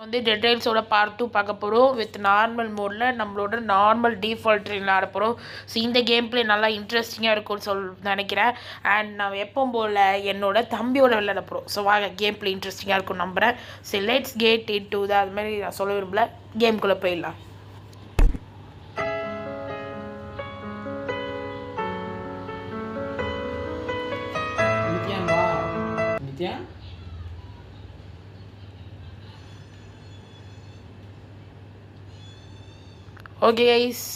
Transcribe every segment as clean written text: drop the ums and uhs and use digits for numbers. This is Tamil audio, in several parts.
வந்து டெட்டைல்ஸோட பார்ட் 2 பார்க்க போகிறோம் வித் நார்மல் மோடில் நம்மளோட நார்மல் டிஃபால்ட் ட்ரெயினில் ஆட போகிறோம். ஸோ இந்த கேம் பிளே நல்லா இன்ட்ரெஸ்டிங்காக இருக்கும்னு நினைக்கிறேன். அண்ட் நான் எப்பவும் போல் என்னோட தம்பியோட விளையாட போகிறோம். ஸோ வாங்க கேம் பிளே இன்ட்ரெஸ்டிங்காக இருக்கும்னு நம்புகிறேன். So let's get into the அது மாதிரி நான் சொல்ல விரும்பல, கேம்குள்ளே போயிடலாம். ஓகே கைஸ்,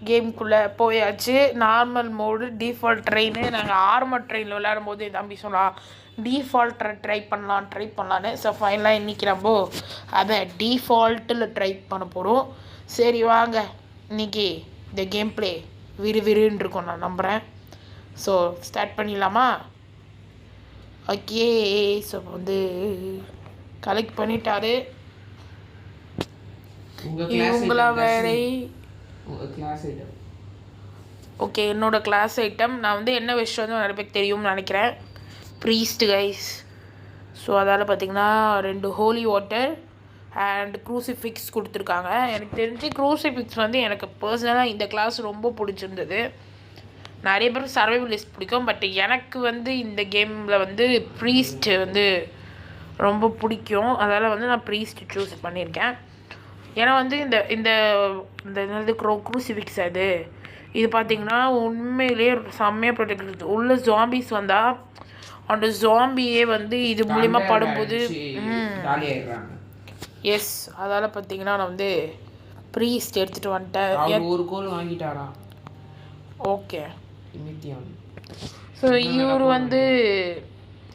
கேம்குள்ளே போயாச்சு. Normal mode default train. நாங்கள் ஆர்மர் ட்ரெயினில் விளையாடும் போது என் தம்பி சொன்னால் டிஃபால்ட் ட்ரை பண்ணலான்னு. ஸோ ஃபைனலாக இன்றைக்கி நம்ம அதை டிஃபால்ட்டில் ட்ரை பண்ண போகிறோம். சரி வாங்க, இன்றைக்கி இந்த கேம் பிளே விறுவிறுன்னு இருக்கும் நான் நம்புகிறேன். ஸோ ஸ்டார்ட் பண்ணிடலாமா? ஓகே, ஸோ வந்து கலெக்ட் பண்ணிட்டாரு. இவங்களா வேறு. ஓகே, என்னோடய கிளாஸ் ஐட்டம் நான் வந்து என்ன விஷயம் வந்து நிறைய பேருக்கு தெரியும்னு நினைக்கிறேன். Priest guys. ஸோ அதால் பார்த்திங்கன்னா 2 ஹோலி வாட்டர் அண்ட் க்ரூசிஃபிக்ஸ் கொடுத்துருக்காங்க. எனக்கு தெரிஞ்சு க்ரூசிஃபிக்ஸ் வந்து எனக்கு பர்சனலாக இந்த கிளாஸ் ரொம்ப பிடிச்சிருந்தது. நிறைய பேருக்கு சர்வைவலிஸ்ட் பிடிக்கும், பட் எனக்கு வந்து இந்த கேமில் வந்து ப்ரீஸ்ட் வந்து ரொம்ப பிடிக்கும். அதனால் வந்து நான் ப்ரீஸ்ட் சூஸ் பண்ணியிருக்கேன். ஏன்னா வந்து இந்த இந்த இந்த என்னது க்ரூசிஃபிக்ஸ் இது பார்த்திங்கன்னா உண்மையிலேயே செம்மையாக ப்ரொடெக்ட். உள்ள ஜாம்பிஸ் வந்தால் அந்த ஜாம்பியே வந்து இது மூலிமா படும்போது எஸ், அதால் பார்த்திங்கன்னா நான் வந்து ப்ரீஸ்ட் எடுத்துகிட்டு வந்துட்டேன். ஒரு கோல் வாங்கிட்டாராம். ஓகே, ஸோ இவர் வந்து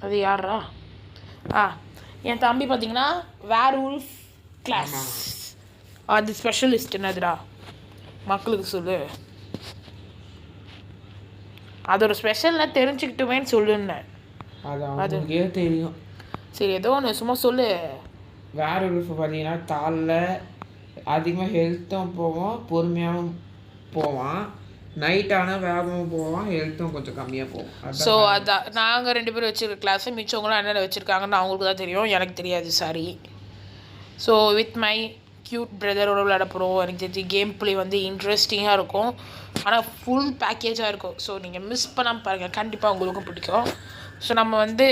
அது யாரா? என் தம்பி பார்த்தீங்கன்னா வேர்வுல்ஃப் கிளாஸ். அது ஸ்பெஷலிஸ்ட் என்னதுடா மக்களுக்கு சொல்லு. அதோட ஸ்பெஷல்னா தெரிஞ்சுக்கிட்டுமேன்னு சொல்லுன்னேன். அது தெரியும். சரி, ஏதோ ஒன்று சும்மா சொல்லு. வேர்வுல்ஃப் பார்த்தீங்கன்னா தாளில் அதிகமாக ஹெல்த்தும் போவோம், பொறுமையாகவும் போவான். நைட் ஆனால் வேகமாக போவான், ஹெல்த்தும் கொஞ்சம் கம்மியாக போகும். ஸோ அதான் நாங்கள் 2 பேரும் வச்சுருக்க கிளாஸை மிச்சவங்களாம் என்னென்ன வச்சுருக்காங்கன்னு அவங்களுக்கு தான் தெரியும், எனக்கு தெரியாது, sorry. So with my cute பிரதரோட விளையாட போகிறோம். எனக்கு தெரிஞ்சு கேம் பிளே வந்து இன்ட்ரெஸ்டிங்காக இருக்கும், ஆனால் ஃபுல் பேக்கேஜாக இருக்கும். ஸோ நீங்கள் மிஸ் பண்ணாமல் பாருங்கள், கண்டிப்பாக உங்களுக்கும் பிடிக்கும். ஸோ நம்ம வந்து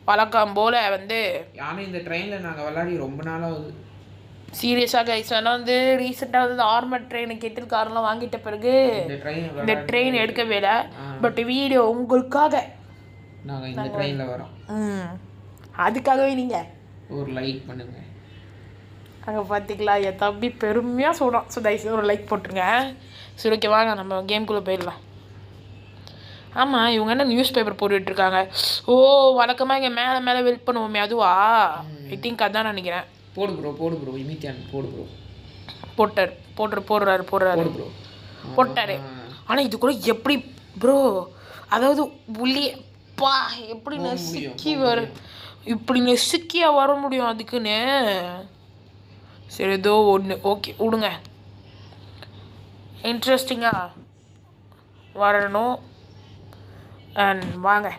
வழக்கம் போல் வந்து ஆனால் இந்த ட்ரெயினில் நாங்கள் விளையாடி ரொம்ப நாளாகுது. சீரியஸாக கைஸ். ஆனால் வந்து ரீசெண்டாக வந்து ஆர்மர் ட்ரெயினை கெட்டில் காரெலாம் வாங்கிட்ட பிறகு இந்த ட்ரெயின் எடுக்கவே இல்லை. பட் வீடியோ உங்களுக்காக நாங்கள் இந்த ட்ரெயினில் வரோம். அதுக்காகவே நீங்கள் ஒரு லைக் பண்ணுங்க. அங்கே பார்த்திங்களா, என் தம்பி பெருமையாக சொல்கிறான். ஸோ தயவுசெய்து ஒரு லைக் போட்டுருங்க. சரி ஓகே, வாங்க நம்ம கேம்குள்ளே போயிடலாம். ஆமாம், இவங்க என்ன நியூஸ் பேப்பர் போட்டுட்ருக்காங்க. ஓ, வழக்கமாக இங்கே மேலே வெல்ட் பண்ணுவோமே அதுவா? ஐ திங்க் அதான் நினைக்கிறேன். போடு ப்ரோ இமித்தியான் போடு ப்ரோ. போடுறாரு ப்ரோ போட்டாரு. ஆனால் இது கூட எப்படி ப்ரோ, அதாவது உள்ளியப்பா எப்படி நெசுக்கி இப்படி நெசுக்கியா வர முடியும் அதுக்குன்னு? சரி, ஏதோ ஒன்று. ஓகே விடுங்க, இன்ட்ரெஸ்டிங்காக வரணும். அண்ட் வாங்க,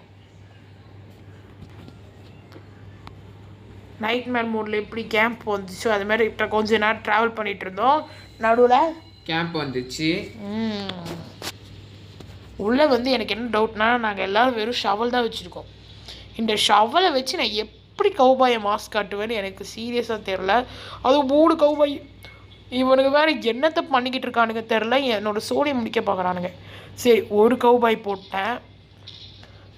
நைட் மேர் மோடில் எப்படி கேம்ப் வந்துச்சோ அது மாதிரி இப்போ கொஞ்ச நேரம் ட்ராவல் பண்ணிகிட்டு இருந்தோம். நடுவில் கேம்ப் வந்துச்சு. உள்ளே வந்து எனக்கு என்ன டவுட்னா, நாங்கள் எல்லோரும் வெறும் ஷவல் தான் வச்சுருக்கோம். இந்த ஷவலை வச்சு நான் எப்படி கவுபாயை மாஸ்க் காட்டுவேன்னு எனக்கு சீரியஸாக தெரில. அது 3 கவுபாய் இவனுக்கு வேறு என்னத்தை பண்ணிக்கிட்டு இருக்கானுங்க தெரில. என்னோடய சோடியம் முடிக்க பார்க்குறானுங்க. சரி, ஒரு கவுபாய் போட்டேன்,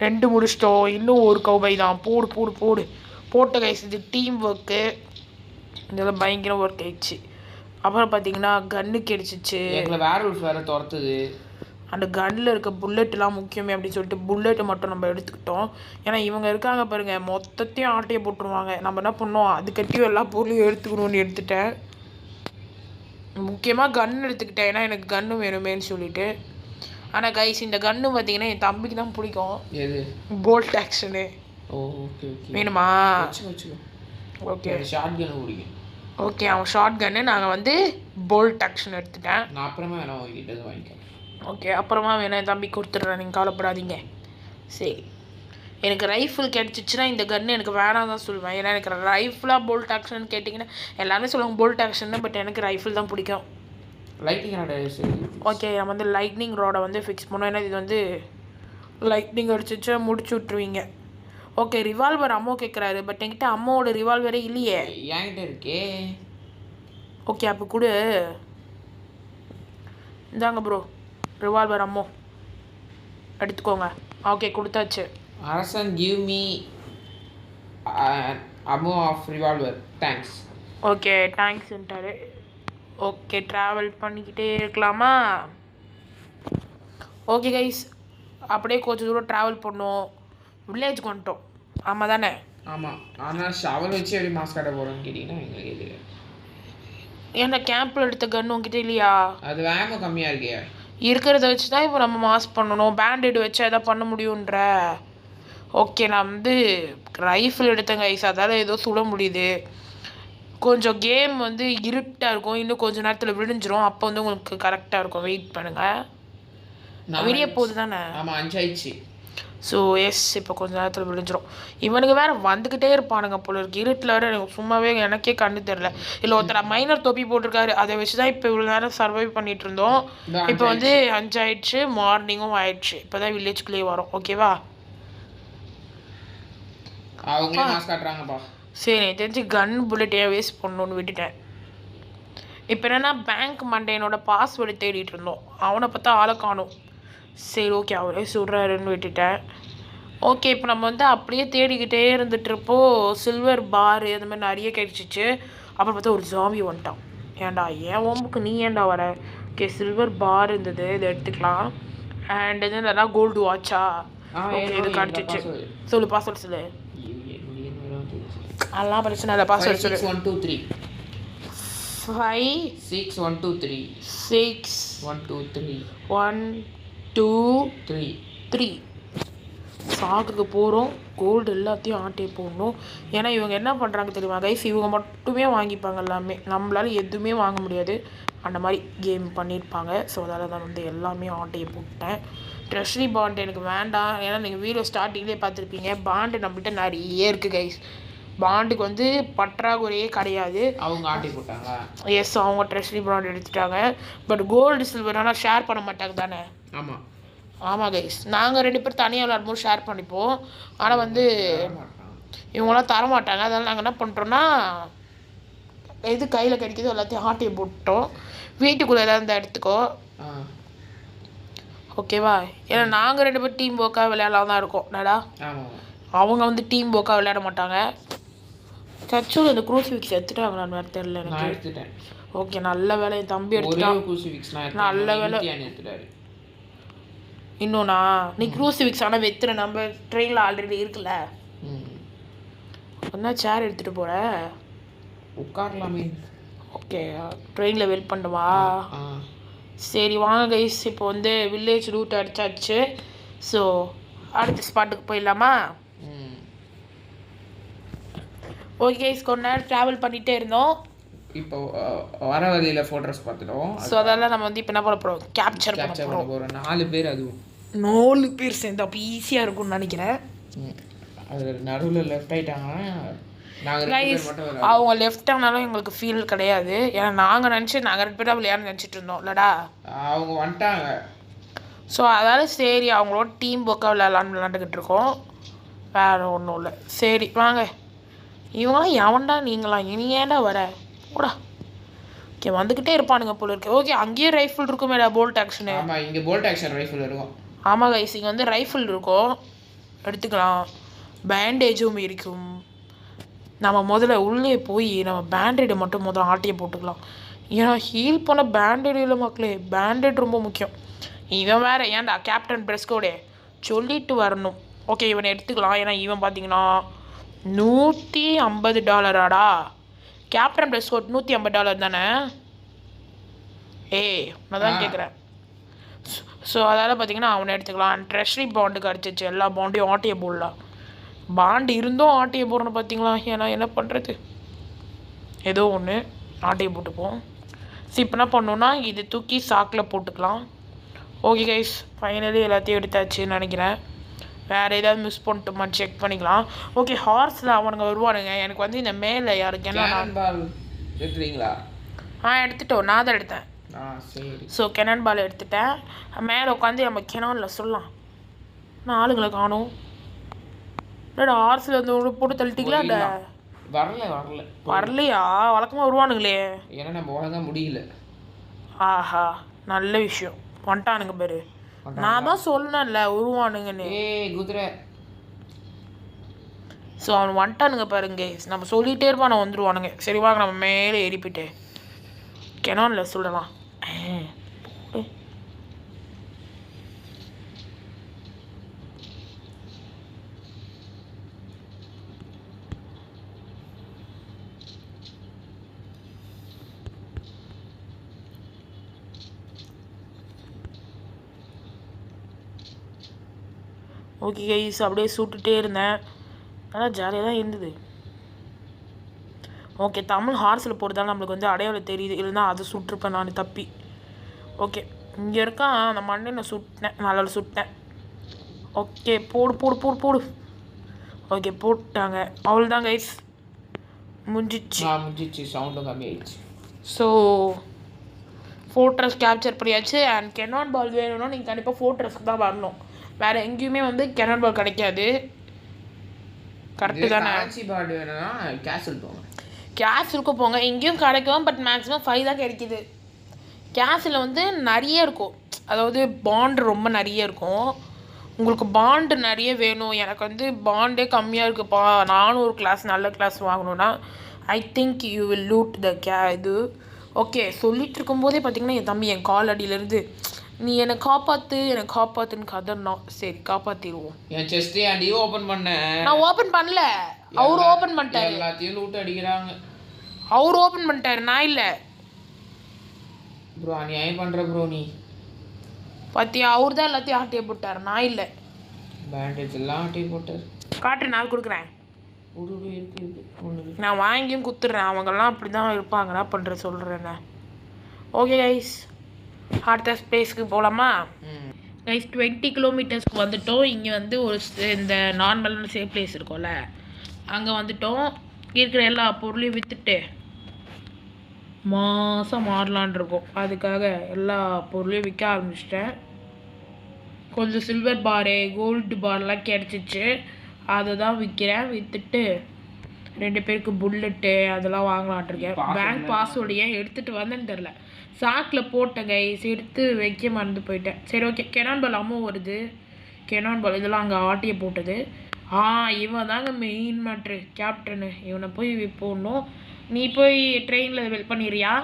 2 முடிச்சிட்டோம். இன்னும் ஒரு கவுபாய் தான். போடு போட்ட கைஸ். இது டீம் ஒர்க்கு, இதெல்லாம் பயங்கர ஒர்க் ஆயிடுச்சு. அப்புறம் பார்த்தீங்கன்னா கன்னு கிடைச்சிச்சு. வேர்வுல்ஃப் வேறு துரத்துது. அந்த கன்னில் இருக்க புல்லெட்லாம் முக்கியமே அப்படின்னு சொல்லிட்டு புல்லெட்டை மட்டும் நம்ம எடுத்துக்கிட்டோம். ஏன்னா இவங்க இருக்காங்க பாருங்கள், மொத்தத்தையும் ஆட்டையை போட்டுருவாங்க. நம்ம என்ன பண்ணோம், அதுக்கட்டியும் எல்லா பொருளையும் எடுத்துக்கணும்னு எடுத்துட்டேன். முக்கியமாக கன் எடுத்துக்கிட்டேன், ஏன்னா எனக்கு கன்று வேணுமேன்னு சொல்லிட்டு. ஆனால் கைஸ், இந்த கன்று பார்த்தீங்கன்னா என் தம்பிக்கு தான் பிடிக்கும். எது? Bolt action. ஓகே வேணுமா? ஓகே, ஷார்ட் கன் பிடிக்கும். ஓகே, அவன் ஷார்ட் கன்னு, நாங்கள் வந்து போல்ட் ஆக்ஷன் எடுத்துட்டேன். நான் அப்புறமா வேணாம் வாங்கிக்கிட்டது வாங்கிக்கிறேன். ஓகே, அப்புறமா வேணா என் தம்பி கொடுத்துட்றேன், நீங்கள் கவலைப்படாதீங்க. சரி, எனக்கு ரைஃபிள் கிடச்சிச்சின்னா இந்த கன்று எனக்கு வேணாம் தான் சொல்லுவேன். ஏன்னா எனக்கு ரைஃபிளாக போல்ட் ஆக்ஷன் கேட்டிங்கன்னா எல்லாருமே சொல்லுவாங்க போல்ட் ஆக்ஷன், பட் எனக்கு ரைஃபிள் தான் பிடிக்கும். லைட்டிங் ராட் ஓகே, நம்ம வந்து லைட்னிங் ரோடை வந்து ஃபிக்ஸ் பண்ணோம். ஏன்னா இது வந்து லைட்னிங் அடிச்சிச்சா முடிச்சு விட்ருவீங்க. ஓகே, ரிவால்வர் அம்மா கேட்குறாரு, பட் என்கிட்ட அம்மாவோட ரிவால்வரே இல்லையே. என்கிட்ட இருக்கே. ஓகே, அப்போ கொடு. இந்தாங்க ப்ரோ, ரிவால்வர் அம்மோ எடுத்துக்கோங்க. ஓகே, கொடுத்தாச்சு. அரசன் give me ammo of revolver, thanks. Okay, தேங்க்ஸ்ன்ட்டாரு. ஓகே, ட்ராவல் பண்ணிக்கிட்டே இருக்கலாமா? ஓகே கைஸ், அப்படியே கொஞ்சம் தூரம் ட்ராவல் பண்ணோம், வில்லேஜுக்கு வந்துட்டோம். ஆமாம் தானே? ஆமாம். ஆனால் ஷவர் வச்சு எப்படி மாஸ்க் காட்ட போகிறோன்னு கேட்டிங்கன்னா எங்களுக்கு இது ஏன்னா கேம்பில் எடுத்த கன் உங்ககிட்ட இல்லையா? அது வேம கம்மியாக இருக்கே. இருக்கிறத வச்சு தான் இப்போ நம்ம மாஸ்க் பண்ணணும். பேண்டேடு வச்சு எதாவது பண்ண முடியுன்ற. ஓகே, நான் வந்து ரைஃபிள் எடுத்தேன் கைஸ், அதால் ஏதோ சுட முடியுது. கொஞ்சம் கேம் வந்து இருட்டாக இருக்கும், இன்னும் கொஞ்சம் நேரத்தில் விடிஞ்சிரும். அப்போ வந்து உங்களுக்கு கரெக்டாக இருக்கும். வெயிட் பண்ணுங்கள், விடிய போகுது தானே? ஆமாம், 5 ஆயிடுச்சு. ஸோ எஸ், இப்போ கொஞ்சம் நேரத்தில் விழிஞ்சிரும். இவனுக்கு வேறு வந்துக்கிட்டே இருப்பானுங்க போல இருக்கு. இருட்டில் வேறு எனக்கு சும்மாவே எனக்கே கண்ணு தெரில. இல்லை ஒருத்தர் மைனர் தொப்பி போட்டிருக்காரு, அதை வச்சு தான் இப்போ இவ்வளோ நேரம் சர்வைவ் பண்ணிகிட்டு இருந்தோம். இப்போ வந்து 5 ஆயிடுச்சு, மார்னிங்கும் ஆயிடுச்சு. இப்போ தான் வில்லேஜ்குள்ளேயே வரும். ஓகேவா? அவங்களே மாஸ்க் காட்டுறாங்கப்பா. சரி, எனக்கு தெரிஞ்சு கன் புல்லட்டே வேஸ்ட் பண்ணணுன்னு விட்டுட்டேன். இப்போ என்னென்னா பேங்க் மண்டேனோட பாஸ்வேர்டு தேடிட்டு இருந்தோம், அவனை பார்த்தா ஆளை காணும். சரி ஓகே, அவரே சொல்கிறாருன்னு விட்டுட்டேன். ஓகே, இப்போ நம்ம வந்து அப்படியே தேடிக்கிட்டே இருந்துட்டுருப்போ சில்வர் பாரு அந்த மாதிரி நிறைய கிடச்சிச்சு. அப்புறம் பார்த்தா ஒரு ஜாம்பி வந்துட்டான். ஏன்டா ஏன் ஓம்புக்கு நீ ஏன்டா வர? ஓகே, சில்வர் பார் இருந்தது, இதை எடுத்துக்கலாம். அண்ட் இது நல்லா கோல்டு வாட்சா? ஓகே, இது கிடச்சிச்சு. சொல்லு, பாஸ்வேர்ட் சொல்லு. அதெல்லாம் பிரச்சனை இல்லை, பாஸ்வேர்ட் சொல்லு. 1 2 3 5 6 1 2 3 6 1 2 3 1 2 3 சாகுக்கு போகிறோம். கோல்டு எல்லாத்தையும் ஆட்டே போடணும். ஏன்னா இவங்க என்ன பண்ணுறாங்க தெரியுமா கைஸ்? இவங்க மட்டுமே வாங்கிப்பாங்க எல்லாமே, நம்மளால எதுவுமே வாங்க முடியாது. அந்த மாதிரி கேம் பண்ணியிருப்பாங்க. ஸோ அதால் தான் வந்து எல்லாமே ஆட்டையை போட்டேன். ட்ரெஷரி பாண்ட் எனக்கு வேண்டாம். ஏன்னா நீங்கள் வீடியோ ஸ்டார்டிங்லேயே பார்த்துருப்பீங்க, பாண்டு நம்மகிட்ட நிறைய இருக்குது கைஸ். பாண்டுக்கு வந்து பற்றாக்குறையே கிடையாது. அவங்க ஆட்டி போட்டாங்க. எஸ், அவங்க ட்ரெஷரி பாண்ட் எடுத்துட்டாங்க. பட் கோல்டு சில்வர் ஆனால் ஷேர் பண்ண மாட்டாங்க தானே? ஆமாம் ஆமாம் கைஸ், நாங்கள் 2 பேர் தனியாக விளாடும்போது ஷேர் பண்ணிப்போம். ஆனால் வந்து இவங்களாம் தரமாட்டாங்க. அதனால் நாங்கள் என்ன பண்ணுறோன்னா, எது கையில் கிடைக்கிதோ எல்லாத்தையும் ஆட்டையை போட்டோம். வீட்டுக்குள்ளே ஏதாவது இருந்தால் எடுத்துக்கோ, ஓகேவா? ஏன்னா நாங்கள் 2 பேர் டீம் ஒர்க்காக விளையாடலாம் தான் இருக்கோம். நடா, அவங்க வந்து டீம் ஒர்க்காக விளையாட மாட்டாங்க. சச்சூர் அந்த க்ரூசிஃபிக்ஸ் எடுத்துட்டாங்க, நான் வேறு தெரில எனக்கு. ஓகே, நல்ல வேலை, என் தம்பி எடுத்துட்டான். நல்ல வேலை. இன்னொன்னா நீ க்ரூசிஃபிக்ஸ் ஆனால் வெத்துற, நம்ம ட்ரெயினில் ஆல்ரெடி இருக்குல்ல. என்ன சேர் எடுத்துகிட்டு போகிற? உட்காரலாமே. ஓகே, ட்ரெயினில் வெயிட் பண்ணுவா? சரி வாங்க கைஸ், இப்போ வந்து வில்லேஜ் ரூட் அடிச்சாச்சு. ஸோ அடுத்த ஸ்பாட்டுக்கு போயிடலாமா? ஓகே கைஸ், கொஞ்ச நேரம் ட்ராவல் பண்ணிகிட்டே இருந்தோம். இப்போ வர வழியில் ஃபோட்டோஸ் பார்த்துட்டோம். ஸோ அதெல்லாம் நம்ம வந்து இப்போ என்ன பண்ண போகிறோம்? கேப்சர் பண்ண போகிறோம். 4 பேர், அதுவும் 4 பேர் சேர்ந்து அப்போ ஈஸியாக இருக்கும்னு நினைக்கிறேன். அது நடுவில் லெஃப்ட் ஆகிட்டாங்கன்னா அவங்க லெஃப்ட் ஆனாலும் எங்களுக்கு ஃபீல் கிடையாது. ஏன்னா நாங்கள் நாங்கள் 2 பேரும் விளையாட நினச்சிட்டு இருந்தோம் இல்லடா. அவங்க வந்துட்டாங்க. ஸோ அதால் சரி அவங்களோட டீம் ஒர்க்காக விளையாண்டுக்கிட்டு இருக்கோம், வேறு ஒன்றும் இல்லை. சரி வாங்க. இவங்களாம் எவன்டா நீங்களாம், இனி ஏன்டா வர ஓடா. ஓகே, வந்துக்கிட்டே இருப்பானுங்க போல இருக்கு. ஓகே, அங்கேயும் ரைஃபிள் இருக்குமேடா, போல்ட் ஆக்ஷனு. ஆமாம், இங்கே போல்ட் ஆக்ஷன் ரைஃபிள் இருக்கும். ஆமாம் கைஸ், இங்கே வந்து ரைஃபிள் இருக்கும், எடுத்துக்கலாம். பேண்டேஜும் இருக்கும். நம்ம முதல்ல உள்ளே போய் நம்ம பேண்டேடை மட்டும் முதல்ல ஆட்டியை போட்டுக்கலாம். ஏன்னா ஹீல் பண்ண பேண்டேடு இல்லை மக்களே, பேண்டேட் ரொம்ப முக்கியம். இவன் வேறு ஏன்டா கேப்டன் பிரெஸ்கோடே சொல்லிட்டு வரணும். ஓகே, இவனை எடுத்துக்கலாம். ஏன்னா இவன் பார்த்தீங்கன்னா $150. கேப்டன் பிரெஸ்கோட் $150 தானே? நான் தான் கேட்குறேன். ஸோ அதால் பார்த்தீங்கன்னா அவனை எடுத்துக்கலாம். ட்ரெஷரி பாண்டுக்கு அடிச்சிச்சு, எல்லா பாண்டையும் ஆட்டையை போடலாம். பாண்டு இருந்தும் ஆட்டையை போடணும் பார்த்தீங்களா? ஏன்னா என்ன பண்ணுறது, ஏதோ ஒன்று ஆட்டையை போட்டுப்போம். ஸோ இப்போ என்ன பண்ணோன்னா இது தூக்கி சாக்கில் போட்டுக்கலாம். ஓகே கைஸ், ஃபைனலி எல்லாத்தையும் எடுத்தாச்சுன்னு நினைக்கிறேன். வேறு ஏதாவது மிஸ் பண்ணிட்டோமா செக் பண்ணிக்கலாம். ஓகே, ஹார்ஸில் அவனுங்க வருவானுங்க. எனக்கு வந்து இந்த மேலே யாருக்கு என்ன பால் எடுத்துறீங்களா? எடுத்துட்டோம், நான் தான் எடுத்தேன். சரி. ஸோ கெனான் பால் எடுத்துட்டேன். மேலே உட்காந்து நம்ம கெனானில் சொல்லலாம். நான் ஆளுங்களை காணும். இல்லைடா, ஹார்ஸில் வந்து போட்டு தள்ளிட்டீங்களா? வரலையா? வழக்கமாக வருவானுங்களே. ஏன்னா நம்ம ஒழுங்காக முடியல. ஆஹா, நல்ல விஷயம். வந்துட்டானுங்க பேரு. நான் தான் சொன்னேன்ல வருவானுங்கன்னு. குதிரை. ஸோ அவன் வந்துட்டானுங்க பாருங்க. நம்ம சொல்லிகிட்டே இருப்பான், நான் வந்துடுவானுங்க. சரி வாங்க, நம்ம மேலே ஏறி போயிட்டு கெனானில் சொல்லலாம். ஓகே கைஸ், அப்படியே சுட்டுட்டே இருந்தேன். ஆனால் ஜாலியாக தான் இருந்தது. ஓகே, தமிழ் ஹார்ஸில் போகிறதால நம்மளுக்கு வந்து அடையாளம் தெரியுது. இல்லைன்னா அதை சுட்டிருப்பேன் நான் தப்பி. ஓகே, இங்கே இருக்கான். அந்த மண்ணை சுட்டினேன், நல்லா சுட்டேன். ஓகே, போடு போடு போடு போடு. ஓகே, போட்டாங்க. அவ்வளோதான் கைஸ், முடிஞ்சிச்சு. சவுண்டும் கம்மியாயிடுச்சு. ஸோ ஃபோர்ட்ரஸ் கேப்சர் பண்ணியாச்சு. அண்ட் கெனான் பால் வேணும்னா நீங்கள் கண்டிப்பாக ஃபோர்ட்ரஸ்க்கு தான் வரணும். வேறு எங்கேயுமே வந்து கெனான் பால் கிடைக்காது. கரெக்டு தானே? பால் வேணும்னா கேசலுக்கு போங்க. இங்கேயும் கிடைக்கும், பட் மேக்ஸிமம் 5 தான் கிடைக்கிது. கேஸில் வந்து நிறைய இருக்கும், அதாவது பாண்டு ரொம்ப நிறைய இருக்கும். உங்களுக்கு பாண்டு நிறைய வேணும். எனக்கு வந்து பாண்டே கம்மியாக இருக்குப்பா, நானும் ஒரு கிளாஸ் நல்ல கிளாஸ் வாங்கணுன்னா I think you will loot the இது. ஓகே, சொல்லிட்டு இருக்கும்போதே பார்த்தீங்கன்னா என் தம்பி என் கால் அடியிலேருந்து நீ என்னை காப்பாற்றுன்னு கதறணும். சரி, காப்பாற்றிடுவோம். என் செஸ்டே அடி ஓப்பன் பண்ணேன். நான் ஓப்பன் பண்ணல, அவர் ஓப்பன் பண்ணிட்டாரு. எல்லாத்தையும் லூட் அடிக்கிறாங்க. அவர் ஓப்பன் பண்ணிட்டாரு, நான் இல்லை. ப்ரோ அநியாயம் பண்ணுற ப்ரோ நீ. பார்த்தியா, அவர் தான் எல்லாத்தையும் ஆட்டியே போட்டார், நான் இல்லை. பேண்டேஜ் எல்லாம் ஆட்டியே போட்டார். காட்டு, நான் கொடுக்குறேன். நான் வாங்கியும் குத்துடுறேன். அவங்கெல்லாம் அப்படி தான் இருப்பாங்கடா பண்ணுற சொல்கிறேண்ணே. ஓகே கைஸ், அடுத்த ஸ்பேஸ்க்கு போகலாமா? கைஸ் 20 கிலோமீட்டர்ஸ்க்கு வந்துட்டோம். இங்கே வந்து ஒரு இந்த நார்மலான சேஃப் பிளேஸ் இருக்கும்ல, அங்கே வந்துட்டோம். இருக்கிற எல்லா பொருளையும் விற்றுட்டு மாதம் மாறலான் இருக்கோம். அதுக்காக எல்லா பொருளையும் விற்க ஆரம்பிச்சிட்டேன். கொஞ்சம் சில்வர் பாரு, கோல்டு பார்லாம் கிடச்சிச்சு, அதை தான் விற்கிறேன். விற்றுட்டு 2 பேருக்கு புல்லட்டு அதெல்லாம் வாங்கலான்ட்ருக்கேன். பேங்க் பாஸ்வேர்டு ஏன் எடுத்துகிட்டு வந்தேன்னு தெரில, சாக்கில் போட்டேன் கைஸ், எடுத்து வைக்க மறந்து போயிட்டேன். சரி ஓகே, கெனான் பால் அம்மா வருது. கெனான் பால் இதெல்லாம் அங்கே ஆட்டிய போட்டது. இவன் தாங்க மெயின் மேட்ரு, கேப்டனு. இவனை போய் போடணும். நீ போய் ட்ரெயினில் வெல் பண்ணிடுறியா?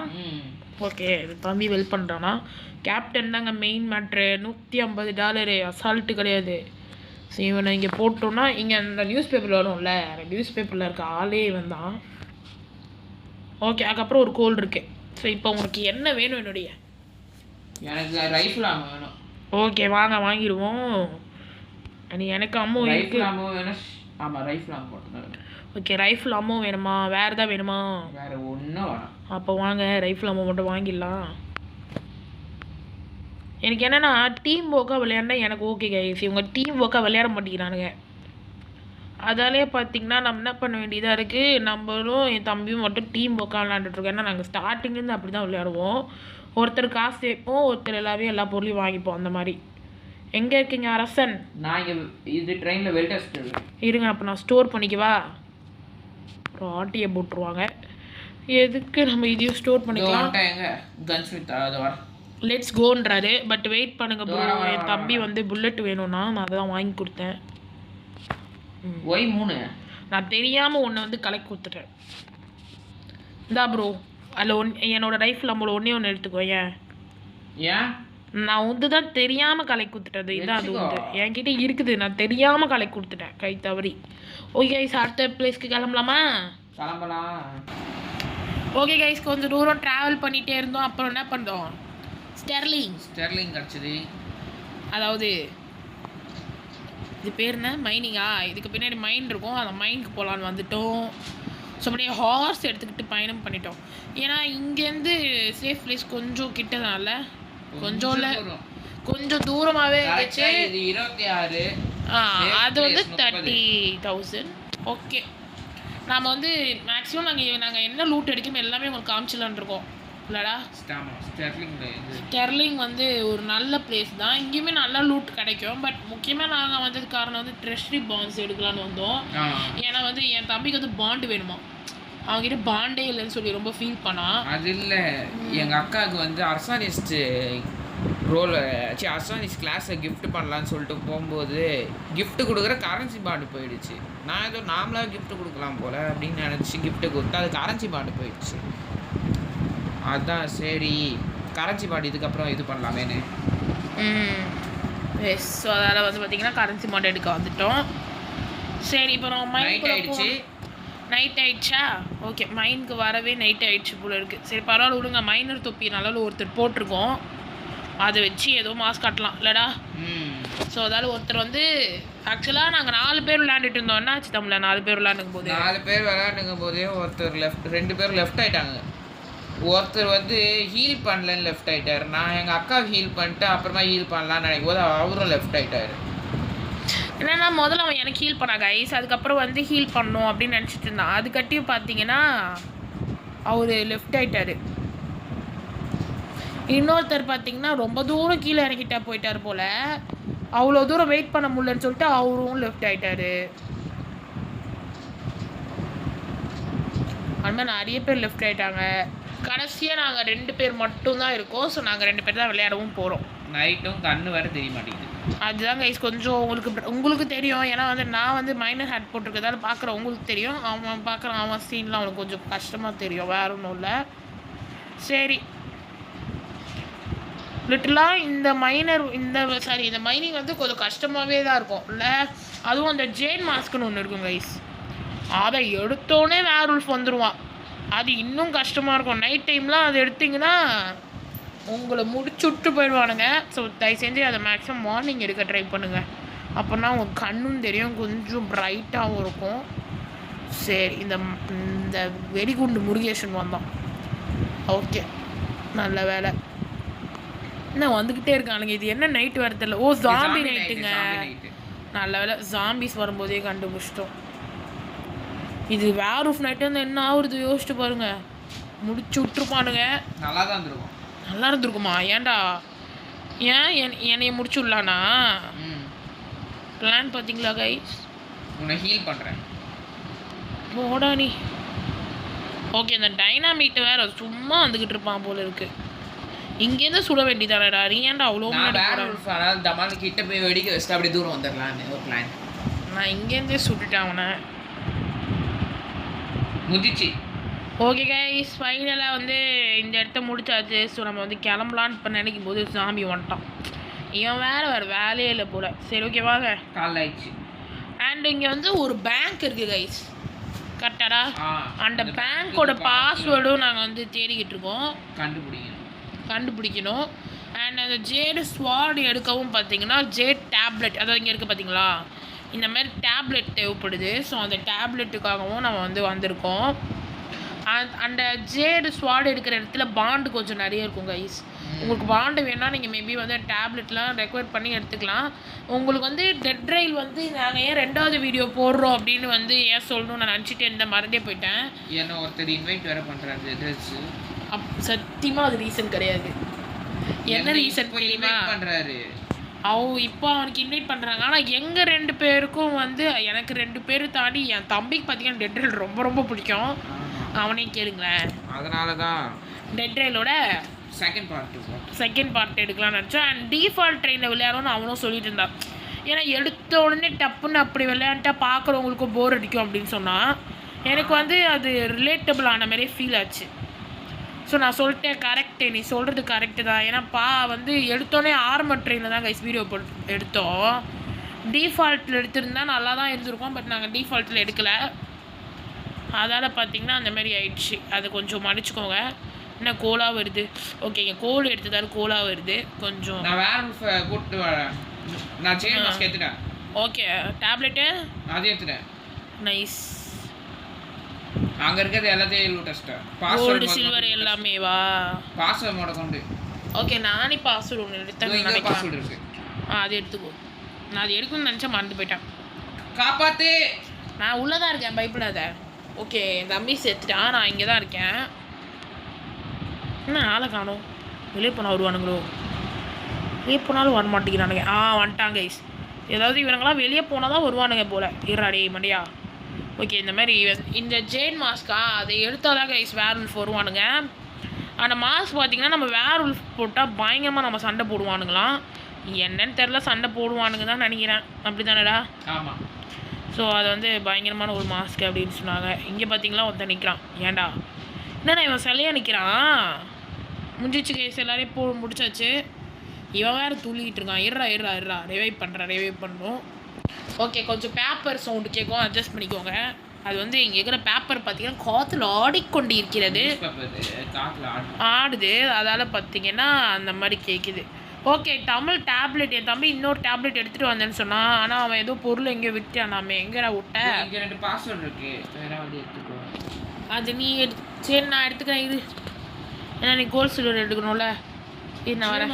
ஓகே, தம்பி வெல் பண்ணுறானா? கேப்டன் தாங்க மெயின் மேட்ரு. $150 அசால்ட்டு கிடையாது. ஸோ இவனை இங்கே போட்டோன்னா இங்கே அந்த நியூஸ் பேப்பர் வரும்ல, நியூஸ் பேப்பரில் இருக்க ஆளே இவன் தான். ஓகே, அதுக்கப்புறம் ஒரு கோல் இருக்கு. ஸோ இப்போ உங்களுக்கு என்ன வேணும்? என்னுடைய எனக்கு ரைஃபிள் ஆமாம் வேணும். ஓகே வாங்க, வாங்கிடுவோம். நீ எனக்கு அம்மோ இருக்கு. ஆமாம், ரைஃபிள் ஆமாம் போட்டுருந்தேன். ஓகே, ரைஃபிள் அம்மோ வேணுமா? வேறு எதாவது வேணுமா? வேறு ஒன்றும் வேணும். அப்போ வாங்க, ரைஃபிள் அம்மோ மட்டும் வாங்கிடலாம். எனக்கு என்னென்னா டீம் ஒர்க்காக விளையாண்டா எனக்கு ஓகே கைஸ். இவங்க டீம் ஒர்க்காக விளையாட மாட்டேங்கிறானுங்க. அதாலே பார்த்தீங்கன்னா நம்ம என்ன பண்ண வேண்டியதாக இருக்குது, நம்மளும் என் தம்பியும் மட்டும் டீம் ஒர்க்காக விளையாண்டுட்ருக்கோம். ஏன்னா நாங்கள் ஸ்டார்டிங்லேருந்து அப்படி தான் விளையாடுவோம். ஒருத்தர் காசு சேர்ப்போம், ஒருத்தர் எல்லா பொருளையும் வாங்கிப்போம், அந்த மாதிரி. எங்கே இருக்கீங்க அரசன்? நான் இங்கே இது ட்ரெயினில் வெல் டெஸ்ட் இருங்க, அப்போ நான் ஸ்டோர் பண்ணிக்கவா? அப்புறம் ஆட்டியை போட்டுருவாங்க. எதுக்கு நம்ம இதையும் ஸ்டோர் பண்ணிக்கலாம். லெட்ஸ் கோன்றாரு. பட் வெயிட் பண்ணுங்க ப்ரோ, என் தம்பி வந்து புல்லட் வேணும்னா நான் அதை தான் வாங்கி கொடுத்தேன். நான் தெரியாமல் ஒன்று வந்து கலெக்ட் கொடுத்துட்டேன். இந்தா ப்ரோ, அதில் என்னோட ரைஃபிள் நம்மள ஒன்று எடுத்துக்கோ. ஏன் நான் வந்து தான் தெரியாமல் கலெக்ட் கொடுத்துட்டது. இதான் அது வந்து என்கிட்ட இருக்குது, நான் தெரியாமல் கலெக்ட் கொடுத்துட்டேன் கை தவறி. ஓகே கைஸ், அடுத்த பிளேஸ்க்கு கிளம்பலாமா? கிளம்பலாம். ஓகே கைஸ், கொஞ்சம் தூரம் ட்ராவல் பண்ணிகிட்டே இருந்தோம். அப்புறம் என்ன பண்ணோம், ஸ்டெர்லிங் கிடச்சிது. அதாவது இது பேர் என்ன, மைனிங்கா? இதுக்கு பின்னாடி மைன் இருக்கும், அந்த மைனுக்கு போகலான்னு வந்துட்டோம். ஸோ அப்படியே ஹார்ஸ் எடுத்துக்கிட்டு பயணம் பண்ணிட்டோம். ஏன்னா இங்கேருந்து சேஃப் பிளேஸ் கொஞ்சம் கிட்டதால, கொஞ்சம் இல்லை கொஞ்சம் தூரமாகவே இருந்துச்சு. 26 அது வந்து 30,000. ஓகே, நாம் வந்து மேக்ஸிமம் நாங்கள் என்ன லூட் எடுக்கணும் எல்லாமே உங்களுக்கு காமிச்சிடலான் இருக்கோம் இல்லைடா. ஸ்டெர்லிங் வந்து ஒரு நல்ல பிளேஸ் தான், இங்கேயுமே நல்ல லூட் கிடைக்கும். பட் முக்கியமாக நாங்கள் வந்தது காரணம் வந்து ட்ரெஷரி பாண்ட்ஸ் எடுக்கலான்னு வந்தோம். ஏன்னா வந்து என் தம்பிக்கு வந்து பாண்டு வேணுமா, அவங்ககிட்ட பாண்டே இல்லைன்னு சொல்லி ரொம்ப ஃபீல் பண்ணா. அது இல்லை, எங்கள் அக்காவுக்கு வந்து அர்சானிஸ்ட் அர்சானிஸ்ட் கிளாஸை கிஃப்ட் பண்ணலான்னு சொல்லிட்டு போகும்போது கிஃப்ட் கொடுக்குற கரன்சி பாண்டு போயிடுச்சு. நான் ஏதோ நாமளாக கிஃப்ட் கொடுக்கலாம் போல் அப்படின்னு நினச்சி கிஃப்ட்டு கொடுத்தா அது கரன்சி பாண்டு போயிடுச்சு. அதுதான் சரி கரன்சி பாண்டு இதுக்கப்புறம் இது பண்ணலாமேன்னு. எஸ், ஸோ அதனால் வந்து பார்த்திங்கன்னா கரன்சி பாண்டு எடுக்க வந்துட்டோம். சரி, இப்போ நம்ம மைண்ட் ஆகிடுச்சு. நைட் ஆயிடுச்சா? ஓகே, மைனுக்கு வரவே நைட் ஆகிடுச்சு போல இருக்குது. சரி பரவாயில்ல விடுங்க, மைனர் தொப்பி நல்லா ஒருத்தர் போட்டிருக்கோம், அதை வச்சு ஏதோ மாஸ்க் காட்டலாம் இல்லைடா. ஸோ அதால் ஒருத்தர் வந்து ஆக்சுவலாக நாங்கள் 4 பேர் விளையாண்டுட்டு இருந்தோம்னா தமிழ 4 பேர் விளையாண்டுக்கும் போது 4 பேர் விளையாண்டுக்கும் போதே ஒருத்தர் 2 பேர் லெஃப்ட் ஆகிட்டாங்க. ஒருத்தர் வந்து ஹீல் பண்ணலன்னு லெஃப்ட் ஆகிட்டார். நான் எங்கள் அக்கா ஹீல் பண்ணிட்டு அப்புறமா ஹீல் பண்ணலான்னு நினைக்கும் போது அவரும் லெஃப்ட் ஆகிட்டார். என்னன்னா முதல்ல அவன் எனக்கு ஹீல் பண்ணாங்க ஐஸ், அதுக்கப்புறம் வந்து ஹீல் பண்ணணும் அப்படின்னு நினச்சிட்டு இருந்தான். அதுக்கட்டியும் பார்த்தீங்கன்னா அவர் லெஃப்ட் ஆகிட்டார். இன்னொருத்தர் பார்த்தீங்கன்னா ரொம்ப தூரம் கீழே இறக்கிட்டா போயிட்டார் போல், அவ்வளோ தூரம் வெயிட் பண்ண முடியலன்னு சொல்லிட்டு அவரும் லெஃப்ட் ஆகிட்டார். அது மாதிரி நிறைய பேர் லெஃப்ட் ஆகிட்டாங்க. கடைசியாக நாங்கள் 2 பேர் மட்டும்தான் இருக்கோம். ஸோ நாங்கள் 2 பேர் தான் விளையாடவும் போகிறோம். நைட்டும் கண்ணு வேறு தெரிய மாட்டேங்குது. அதுதான் கைஸ் கொஞ்சம் உங்களுக்கு தெரியும். ஏன்னா வந்து நான் வந்து மைனர் ஹேட் போட்டிருக்கிறதால பார்க்குறேன், உங்களுக்கு தெரியும். அவன் பார்க்குறான், அவன் சீன்லாம் அவனுக்கு கொஞ்சம் கஷ்டமாக தெரியும், வேற ஒன்றும் இல்லை. சரி, லிட்டலாக இந்த மைனிங் வந்து கொஞ்சம் கஷ்டமாகவே தான் இருக்கும் இல்லை. அதுவும் அந்த ஜேன் மாஸ்க்குன்னு ஒன்று இருக்கும் கைஸ், அதை எடுத்தோடனே வேர்வுல்ஃப் வந்துடுவான். அது இன்னும் கஷ்டமாக இருக்கும். நைட் டைம்லாம் அதை எடுத்திங்கன்னா உங்களை முடிச்சு விட்டு போயிடுவானுங்க. ஸோ தயவு செஞ்சு அதை மேக்ஸிமம் மார்னிங் எடுக்க ட்ரை பண்ணுங்கள். அப்போனா உங்கள் கண்ணும் தெரியும், கொஞ்சம் ப்ரைட்டாகவும் இருக்கும். சரி, இந்த வெடிகுண்டு முருகேசன் வந்தான். ஓகே, நல்ல வேலை. நான் வந்துக்கிட்டே இருக்கானுங்க. இது என்ன நைட்டு வர தெரியல. ஓ, ஜாம்பி நைட்டுங்க. நல்ல வேலை, ஜாம்பிஸ் வரும்போதே கண்டுபிடிச்சிட்டோம். இது வேர்வுல்ஃப் நைட்டு வந்து என்ன ஆகுறது யோசிச்சு பாருங்க. முடிச்சு விட்டுருப்பானுங்க. நல்லா இருந்திருக்குமா? ஏன்டா என்னைய முடிச்சு விடலானா பிளான் பார்த்தீங்களா கைஸ்? உன்னை ஹீல் பண்ணுறேன் போடா நீ. ஓகே, இந்த டைனாமீட் வேற சும்மா வந்துக்கிட்டு இருப்பான் போல இருக்கு. இங்கேருந்து சுட வேண்டியதானடா, நீ ஏன்டா அவ்வளோ தமால் கிட்ட போய் வெடிக்க வச்சுட்டு அப்படியே தூரம் வந்துடலான்னு ஒரு பிளான். நான் இங்கேருந்தே சுட்டுட்டேன் அவனை. முடிச்சு. ஓகே கைஸ், ஃபைனலாக வந்து இந்த இடத்த முடிச்சாச்சு. ஸோ நம்ம வந்து கிளம்பலான்னு இப்போ நினைக்கும் போது சாமி வந்துட்டான். இவன் வேறு வேலையே இல்லை போல். சரி, ஓகே வாங்க. கால் ஆயிடுச்சு. அண்ட் இங்கே வந்து ஒரு பேங்க் இருக்குது கைஸ், கரெக்டாடா? அந்த பேங்க்கோட பாஸ்வேர்டும் நாங்கள் வந்து தேடிக்கிட்டு இருக்கோம், கண்டுபிடிக்கணும். அண்ட் அந்த ஜேடு ஸ்வாட் எடுக்கவும் பார்த்தீங்கன்னா ஜேட் டேப்லெட், அதாவது இங்கே இருக்குது பார்த்தீங்களா, இந்த மாதிரி டேப்லெட் தேவைப்படுது. ஸோ அந்த டேப்லெட்டுக்காகவும் நம்ம வந்து வந்திருக்கோம். அந்த ஜேடு ஸ்வாட் எடுக்கிற இடத்துல பாண்டு கொஞ்சம் நிறைய இருக்கும் கைஸ். உங்களுக்கு பாண்டு வேணால் நீங்கள் மேபி வந்து டேப்லெட்லாம் ரெக்வயர் பண்ணி எடுத்துக்கலாம். உங்களுக்கு வந்து டெட் ரயில் வந்து நாங்கள் ஏன் 2வது வீடியோ போடுறோம் அப்படின்னு வந்து ஏன் சொல்லணும்னு நான் நினச்சிட்டு இந்த மறந்தே போயிட்டேன். ஏன்னா ஒருத்தர் இன்வைட் வேறு பண்ணுறாரு. சத்தியமாக அது ரீசன் கிடையாது. என்ன ரீசன் தெரியுமா? இப்போ அவனுக்கு இன்வைட் பண்ணுறாங்க. ஆனால் எங்கள் 2 பேருக்கும் வந்து எனக்கு 2 பேர் தாண்டி என் தம்பிக்கு பார்த்தீங்கன்னா டெட் ரயில் ரொம்ப ரொம்ப பிடிக்கும். அவனே கேளுங்களேன். அதனால தான் டெட் ரயிலோட செகண்ட் பார்ட் எடுக்கலாம்னு நினச்சோம். அண்ட் டிஃபால்ட் ட்ரெயினில் விளையாடணும்னு அவனும் சொல்லிட்டு இருந்தான். ஏன்னா எடுத்த உடனே டப்புன்னு அப்படி விளையாண்டா பார்க்குறவங்களுக்கும் போர் அடிக்கும் அப்படின்னு சொன்னான். எனக்கு வந்து அது ரிலேட்டபிள் ஆன மாதிரி ஃபீல் ஆச்சு. ஸோ நான் சொல்லிட்டேன், கரெக்டு, நீ சொல்கிறது கரெக்டு தான். ஏன்னா வந்து எடுத்தோடனே ஆர்மர் ட்ரெயினில் தான் கைஸ் வீடியோ எடுத்தோம். டிஃபால்ட்டில் எடுத்திருந்தால் நல்லா தான் இருந்திருக்கோம். பட் நாங்கள் டிஃபால்ட்டில் எடுக்கலை. அதால் பார்த்திங்கன்னா அந்த மாதிரி ஆயிடுச்சு. அதை கொஞ்சம் மன்னிச்சுக்கோங்க. என்ன கோலாக வருது? ஓகேங்க, கோல் எடுத்ததால் கோலாக வருது கொஞ்சம். ஓகே, டேப்லெட்டு அது எடுத்துட்டேன். நைஸ். அங்கே இருக்கிறது எல்லாத்தையும் லூட் அடிச்சிட்டேன். கோல்டு சில்வர் எல்லாமே வா. பாஸ்வேர்ட் கொண்டு. ஓகே, நானே பாஸ்வேர்டு ஒன்று எடுத்தேன் நினைக்கிறேன். இருக்கு. அது எடுத்துக்கோ. நான் அது எடுக்கணும்னு நினச்சா மறந்து போயிட்டேன். காப்பாத்து. நான் உள்ளே தான் இருக்கேன், பயப்படாத. ஓகே, என் தம்பி செத்துட்டான், நான் இங்கே தான் இருக்கேன். என்ன ஆளை காணும்? வெளியே போனால் வருவானுங்களோ? வெளியே போனாலும் வர மாட்டேங்கிறானுங்க. வந்துட்டாங்க கைஸ். ஏதாவது இவனுங்களாம் வெளியே போனால் தான் வருவானுங்க போல். இருறாடே மண்டியா. ஓகே, இந்த மாதிரி இந்த ஜெயின் மாஸ்கா அதை எடுத்தால் தான் கைஸ் வேர் உல்ஃப் வருவானுங்க. அந்த மாஸ்க் பார்த்தீங்கன்னா நம்ம வேர் உல்ஃப் போட்டால் பயங்கரமாக நம்ம சண்டை போடுவானுங்களாம். என்னன்னு தெரில, சண்டை போடுவானுங்க தான் நினைக்கிறேன். அப்படி தானேடா? ஆமாம். ஸோ அது வந்து பயங்கரமான ஒரு மாஸ்க் அப்படின்னு சொன்னாங்க. இங்கே பார்த்தீங்களா ஒருத்தன் நிற்கிறான். ஏன்டா என்னண்ணா இவன் சிலையாக நிற்கிறான்? முடிஞ்சிச்சு கைஸ், எல்லாரையும் முடிச்சாச்சு. இவன் வேறு துள்ளிக்கிட்டு இருக்கான். இருறா ரிவைவ் பண்ணணும். ஓகே, கொஞ்சம் பேப்பர் சவுண்டு கேட்கும், அட்ஜஸ்ட் பண்ணிக்கோங்க. அது வந்து இங்கே இருக்கிற பேப்பர் பார்த்தீங்கன்னா காற்றுல ஆடிக்கொண்டு இருக்கிறது, ஆடுது. அதால் பார்த்தீங்கன்னா அந்த மாதிரி கேட்குது. ஓகே, தமிழ் டேப்லெட் என் தம்பி இன்னொரு டேப்லெட் எடுத்துகிட்டு வந்தேன்னு சொன்னான். ஆனால் அவன் ஏதோ பொருள் எங்கேயோ விட்டான். நாம எங்கேடா விட்டேன்? இங்கே 2 பாஸ்வேர்டு இருக்கு, வேறாவது எடுத்துக்கோ. அது நீ சரி நான் எடுத்துக்கிறேன். இது ஏன்னா நீ கோல்ட் சில்வர் எடுக்கணும்ல. இது நான் வரேன்.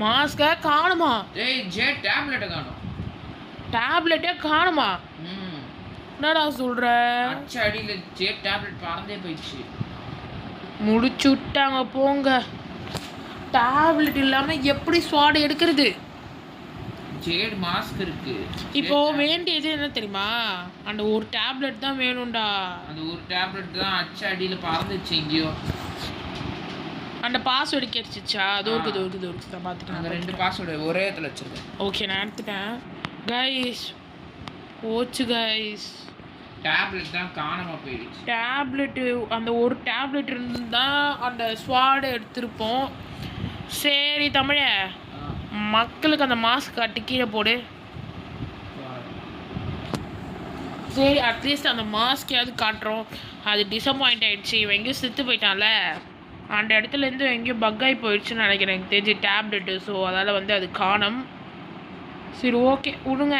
மாஸ்கை காணுமா? டேப்லெட்டை காணும். டேப்லெட்டே காணுமா? என்னடா சொல்கிற? அடியில் டேப்லெட் பறந்தே போயிடுச்சு. முடிச்சு விட்டாங்க போங்க. டேப்லெட் இல்லாமல் எப்படி ஸ்வாட் எடுக்கிறது? ஜேட் மாஸ்க் இருக்கு. இப்போ வேண்டியது என்ன தெரியுமா? அந்த ஒரு டேப்லெட் தான் வேணும்டா. அந்த ஒரு டேப்லெட் தான் அடியில் பறந்துச்சு எங்கேயோ. அந்த பாஸ்வேர்டு கிடைச்சிச்சா? அது இருக்குது தான் பார்த்துட்டேன். அந்த 2 பாஸ்வேர்டு ஒரே இடத்துல வச்சுருக்கேன். ஓகே, நான் எடுத்துட்டேன் கைஸ். போச்சு கைஸ், டேப்லெட் தான் காணாம போயிடுச்சு. டேப்லெட்டு அந்த ஒரு டேப்லெட் இருந்தால் அந்த ஸ்வாடை எடுத்திருப்போம். சரி தமிழ, மக்களுக்கு அந்த மாஸ்க் காட்டி கீழே போடு. சரி, அட்லீஸ்ட் அந்த மாஸ்கையாவது காட்டுறோம். அது டிசப்பாயிண்ட் ஆகிடுச்சு. இவன் எங்கேயும் செத்து போயிட்டான்ல, அந்த இடத்துலேருந்து எங்கேயோ பக்காகி போயிடுச்சுன்னு நினைக்கிறேன் எனக்கு தெரிஞ்சு டேப்லெட்டு. ஸோ அதால் வந்து அது காணும். சரி ஓகே விடுங்க,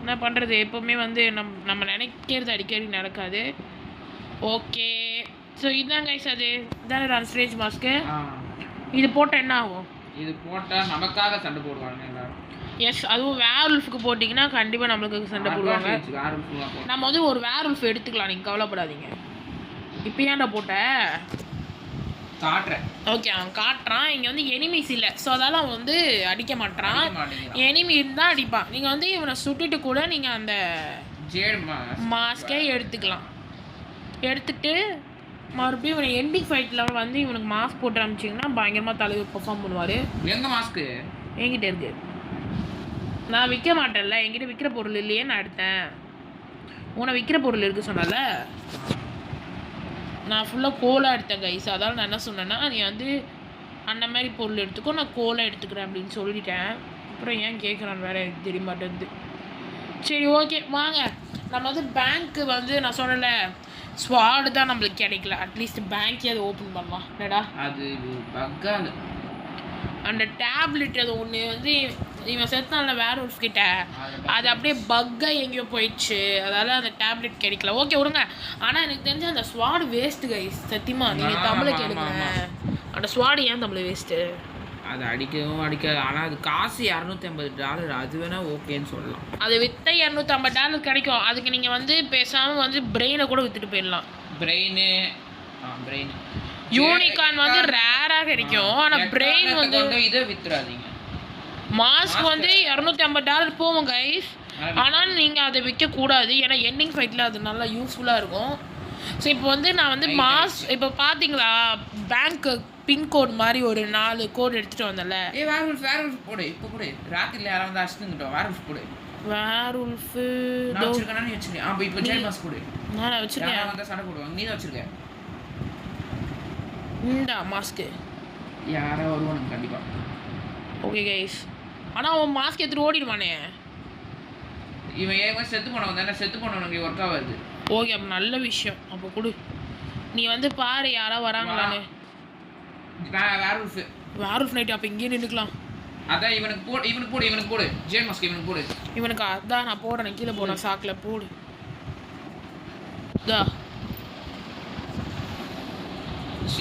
என்ன பண்ணுறது? எப்போவுமே வந்து நம்ம நினைக்கிறது அடிக்கடி நடக்காது. ஓகே, ஸோ இதுதான் கைஸ், அது இதானே அன்ஸ்டேஜ் மாஸ்க்கு. இது போட்டால் என்ன ஆகும்? இது போட்டால் நமக்காக சண்டை போடுவாங்க எல்லாரும். எஸ், அதுவும் வேர் உல்ஃபுக்கு போட்டிங்கன்னா கண்டிப்பாக நம்மளுக்கு சண்டை போடுவாங்க. நம்ம வந்து ஒரு வேர் உல்ஃப் எடுத்துக்கலாம், நீங்கள் கவலைப்படாதீங்க. இப்போ ஏன்டா போட்ட? காட்டுறேன். ஓகே, அவன் காட்டுறான். இங்கே வந்து எனிமிஸ் இல்லை, ஸோ அதால் அவன் வந்து அடிக்க மாட்டான். எனிமி இருந்தால் அடிப்பான். நீங்கள் வந்து இவனை சுட்டுட்டு கூட நீங்கள் அந்த மாஸ்கே எடுத்துக்கலாம். எடுத்துட்டு மறுபடியும் இவனை எண்டிங் ஃபைட்டில் வந்து இவனுக்கு மாஸ்க் போட்டு அனுப்பிச்சிங்கன்னா பயங்கரமாக தலைவர் பெர்ஃபார்ம் பண்ணுவார். எங்கள் மாஸ்க்கு என்கிட்ட இருக்கு. நான் விற்க மாட்டேன்ல, என்கிட்ட விற்கிற பொருள் இல்லையே, நான் எடுத்தேன். உன்னை விற்கிற பொருள் இருக்கு சொன்னால நான் ஃபுல்லாக கோலாக எடுத்தேன் கைஸ். அதால் நான் என்ன சொன்னேன்னா, நீ வந்து அந்த மாதிரி பொருள் எடுத்துக்கோ, நான் கோலாக எடுத்துக்கிறேன் அப்படின்னு சொல்லிட்டேன். அப்புறம் ஏன் கேட்குறான்னு வேறு எனக்கு தெரிய மாட்டேங்குது. சரி ஓகே வாங்க, நம்ம வந்து பேங்க்கு வந்து நான் சொன்னல ஸ்வாடு தான் நம்மளுக்கு கிடைக்கல. அட்லீஸ்ட் பேங்க்கே அதை ஓப்பன் பண்ணலாம் இல்லைடா? அது பக்கால அந்த டேப்லெட் அது ஒன்று வந்து இவன் செத்தான்ல வேர் உல்ஃப் கிட்ட, அது அப்படியே பக்காக எங்கேயோ போயிடுச்சு. அதால் அந்த டேப்லெட் கிடைக்கல. ஓகே விடுங்க. ஆனால் எனக்கு தெரிஞ்ச அந்த ஸ்வாடு வேஸ்ட்டு கைஸ். சத்தியமா நீங்கள் தமிழை கேளுங்க, அந்த ஸ்வாடு ஏன் தமிழ் வேஸ்ட்டு? அது அடிக்கவும் அடிக்காது. ஆனால் அது காசு $250, அது வேணால் ஓகேன்னு சொல்லலாம். அது விற்ற $250 கிடைக்கும். அதுக்கு நீங்கள் வந்து பேசாமல் வந்து பிரெயினை கூட விற்றுட்டு போயிடலாம். பிரெயின் யூனிகார்ன் வந்து ரேராக கிடைக்கும். ஆனால் பிரெயின் வந்து இதை வித்துறாதீங்க. மாஸ்க் வந்து $250 போவோம் கைஸ். ஆனால் நீங்கள் அதை விற்கக்கூடாது, ஏன்னா எண்டிங் ஃபைட்டில் அது நல்லா யூஸ்ஃபுல்லாக இருக்கும். ஸோ இப்போ வந்து நான் வந்து மாஸ்க் இப்போ பார்த்தீங்களா, பேங்க்கு பின்கோட் மாதிரி ஒரு 4 கோட் எடுத்துகிட்டு வந்தேன்ல. வேர் உல்ஃப் போடு. இப்போ போடு. ராத்திரியில் யாராவது வந்து அடிச்சுட்டோம். வேர் உல்ஃப் போடு. வேர் உல்ஃபு நான் வச்சிருக்கேன். நீ வச்சிருக்கேன். இப்போ ஜெயில் மாஸ்க் போடு. நான் வச்சிருக்கேன். யாராவது வந்தால் சண்டை போடுவாங்க. நீ தான் வச்சிருக்கேன். இந்தா மாஸ்க்கு. யாராவது வருவானுங்க கண்டிப்பாக. ஓகே கைஸ், ஆனால் அவன் மாஸ்க் எடுத்துகிட்டு ஓடிடுவானே. இவன் ஏன் செத்து போனவன் தானே, செத்து போனவனுக்கு ஒர்க் ஆகாது. ஓகே, அப்போ நல்ல விஷயம். அப்போ கொடு, நீ வந்து பாரு யாரா வராங்களான்னு. வேர் உல்ஃப் நைட் அப்போ இங்கேயே நின்றுக்கலாம். அதான் இவனுக்கு போடு ஜெயின் மாஸ்க் இவனுக்கு போடு. இவனுக்கு அதான் நான் போடுறேன், கீழே போடுறேன் சாக்கில் போடு.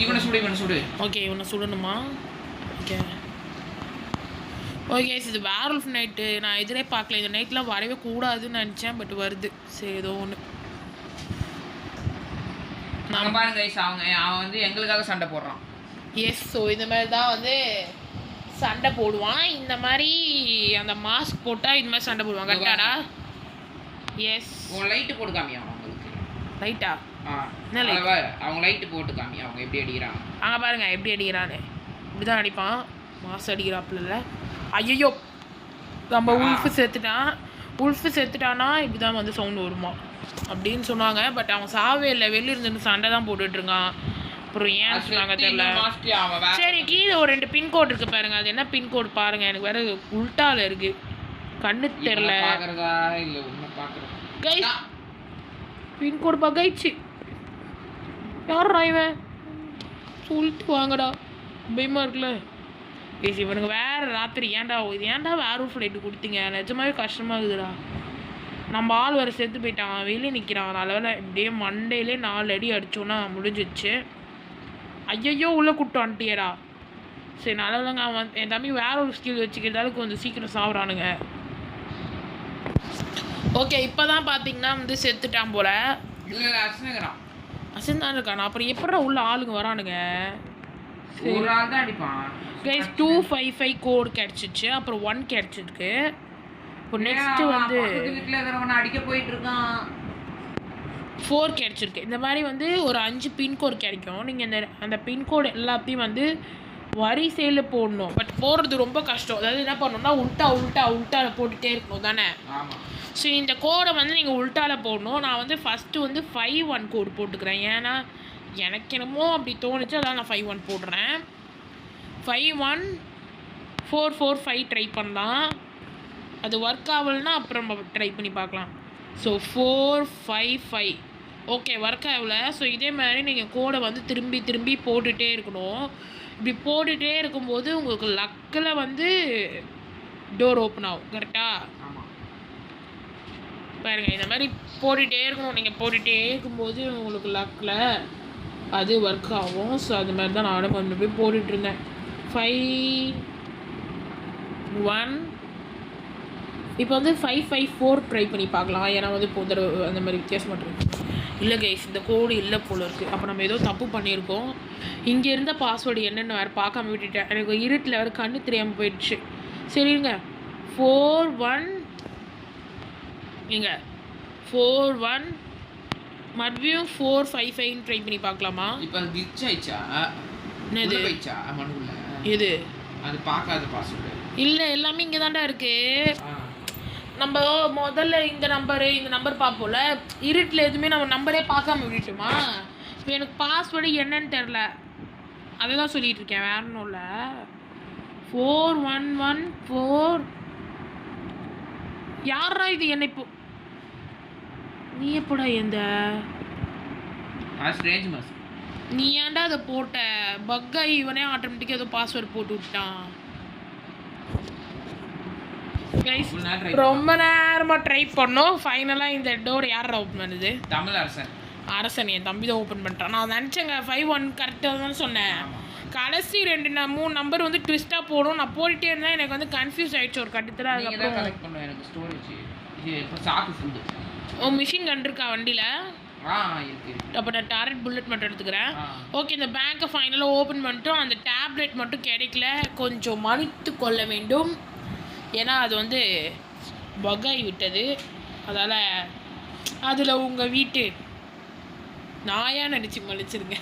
இவனை சுடு. ஓகே, இவனை சுடணுமா? ஓகே ஓகே இது வேர்வல்ஃப் நைட்டு நான் எதிரே பார்க்கல. இந்த நைட்லாம் வரவே கூடாதுன்னு நினச்சேன், பட் வருது. சரி ஏதோ ஒன்று. நான் பாருங்க கைஸ், அவன் வந்து எங்களுக்காக சண்டை போடுறான். எஸ், ஸோ இந்த மாதிரி தான் வந்து சண்டை போடுவான். இந்த மாதிரி அந்த மாஸ்க் போட்டால் இந்த மாதிரி சண்டை போடுவான். கரெக்டாடா? எஸ். உன் லைட்டு போட்டு காமியா அவங்களுக்கு. லைட்டா? என்ன லைட்? அவங்க லைட்டு போட்டு காமியா அவங்க எப்படி அடிக்கிறாங்க. அங்கே பாருங்க எப்படி அடிக்கிறான்னு. இப்படி தான் அடிப்பான். மாஸ் அடிக்கிறாப்புல இல்லை. ஐயோ, நம்ம உல்ஃபு செத்துட்டானா இப்படி தான் வந்து சவுண்டு வருமா அப்படின்னு சொன்னாங்க. பட் அவன் சாவே இல்லை, வெளில இருந்து சண்டை தான் போட்டுட்ருக்கான். அப்புறம் ஏன் சொன்னாங்க தெரியல. சரி, கீழே ஒரு 2 பின்கோட் இருக்குது பாருங்க. அது என்ன பின்கோட் பாருங்கள். எனக்கு வேறு உல்ட்டாவில் இருக்குது, கண்ணு தெரில. கைஸ் பின்கோடு பகைச்சு யாரா இவன் சொல்லிட்டு வாங்கடா, பயமா இருக்குல்ல. ஏசி இவனுக்கு வேறு ராத்திரி ஏன்டா வேறு ஃப்ளைட்டு கொடுத்தீங்க. நிஜமாவே கஷ்டமாகுதுடா. நம்ம ஆள் வேறு செத்து போயிட்டான், வெளியே நிற்கிறான். நல்லவேளை இப்படியே மண்டையிலே 4 அடி அடித்தோன்னா முடிஞ்சிச்சு. ஐயையோ உள்ளே கூப்பிட்டு வந்துட்டியடா. சரி நல்லவேளைங்க, அவன் என் தம்பி வேற ஒரு ஸ்கில் வச்சுக்கிறதால கொஞ்சம் சீக்கிரம் சாப்பிட்றானுங்க. ஓகே, இப்போ தான் பார்த்தீங்கன்னா வந்து செத்துட்டான் போல. அசந்தான் இருக்கானா? அப்புறம் எப்படா உள்ள ஆளுங்க வரானுங்க? ஒரு ஆள் தான் அடிப்பான். கைஸ் 255 கோட் கிடச்சிச்சு, அப்புறம் 1 கிடச்சிருக்கு. இப்போ நெக்ஸ்ட்டு வந்து அடிக்க போயிட்டு இருக்கான். 4 கிடச்சிருக்கு. இந்த மாதிரி வந்து ஒரு 5 பின்கோட் கிடைக்கும். நீங்கள் அந்த பின்கோடு எல்லாத்தையும் வந்து வரிசையில் போடணும். பட் போடுறது ரொம்ப கஷ்டம். அதாவது என்ன பண்ணணும்னா உல்ட்டாவில் போட்டுகிட்டே இருக்கணும் தானே. ஸோ இந்த கோடை வந்து நீங்கள் உல்ட்டாவில் போடணும். நான் வந்து ஃபஸ்ட்டு வந்து 51 கோடு போட்டுக்கிறேன். ஏன்னா எனக்கு என்னமோ அப்படி தோணுச்சு, அதான் நான் 51 போடுறேன். 51445 ட்ரை பண்ணலாம். அது ஒர்க் ஆகலைன்னா அப்புறம் ட்ரை பண்ணி பார்க்கலாம். ஸோ 455 ஓகே ஒர்க் ஆகலை. ஸோ இதே மாதிரி நீங்கள் கோடை வந்து திரும்பி போட்டுகிட்டே இருக்கணும். இப்படி போட்டுகிட்டே இருக்கும்போது உங்களுக்கு லக்கில் வந்து டோர் ஓப்பன் ஆகும். கரெக்டாக பாருங்க, இந்த மாதிரி போட்டுகிட்டே இருக்கணும். நீங்கள் போட்டுகிட்டே இருக்கும்போது உங்களுக்கு லக்கில் அது ஒர்க் ஆகும். ஸோ அது மாதிரி தான் நானும் கொஞ்சம் போய் போட்டுட்ருந்தேன். 51 இப்போ வந்து 554 ட்ரை பண்ணி பார்க்கலாம். ஏன்னா வந்து இப்போ அந்த மாதிரி வித்தியாசமாக இருக்கு. இல்லை கைஸ், இந்த கோடு இல்லை போல இருக்குது. அப்போ நம்ம ஏதோ தப்பு பண்ணியிருக்கோம். இங்கே இருந்த பாஸ்வேர்டு என்னென்னு வேறு பார்க்காம விட்டுட்டேன். எனக்கு இருட்டில் வேறு கண்ணு தெரியாமல் போயிடுச்சு. சரிங்க, 41 இங்கே 41 மறுபடியும் 455 ட்ரை பண்ணி பார்க்கலாமா? இப்போ அது கிளிச் ஆயிச்சா? என்னது போயிச்சா மனுக்குள்ள? இது அது பார்க்காத பாஸ்வேர்டு இல்லை, எல்லாமே இங்கே தான்டா இருக்குது. நம்ம முதல்ல இந்த நம்பர் பார்ப்போம்ல, இருட்டில் எதுவுமே நம்ம நம்பரே பார்க்காம விட்டுட்டோமா. இப்போ எனக்கு பாஸ்வேர்டு என்னன்னு தெரில, அதை தான் சொல்லிகிட்டு இருக்கேன், வேற ஒன்றும் இல்லை. 4114 யாரா இது? என்ன இப்போ நீ எப்படா எந்த நீ ஏன்டா அதை போட்ட? பக்காய் இவனே ஆட்டோமேட்டிக்காக ஏதோ பாஸ்வேர்டு போட்டு விட்டான். ரொம்ப நேரமாக ட்ரை பண்ணோம். ஃபைனலாக இந்த டோர் யார் ஓப்பன் பண்ணுது? தமிழ் அரசன் என் தம்பி தான் ஓப்பன் பண்ணிட்டான். நான் நினச்சேங்க 51 கரெக்டாக தான் சொன்னேன். கடைசி 3 நம்பர் வந்து ட்விஸ்ட்டாக போடும். நான் போட்டுகிட்டே இருந்தேன், எனக்கு வந்து கன்ஃபியூஸ் ஆகிடுச்சு ஒரு கட்டத்தில். அதுக்கப்புறம் மிஷின் கன் இருக்கா வண்டியில்? அப்போ நான் டாரெட் புல்லட் மட்டும் எடுத்துக்கிறேன். ஓகே, இந்த பேங்க்கை ஃபைனலாக ஓப்பன் பண்ணிட்டோம். அந்த டேப்லெட் மட்டும் கிடைக்கல, கொஞ்சம் மன்னித்து கொள்ள வேண்டும். ஏன்னா அது வந்து பகாய் விட்டது. அதால் அதில் உங்கள் வீட்டு நாயாக நினச்சி மன்னிச்சிருங்க.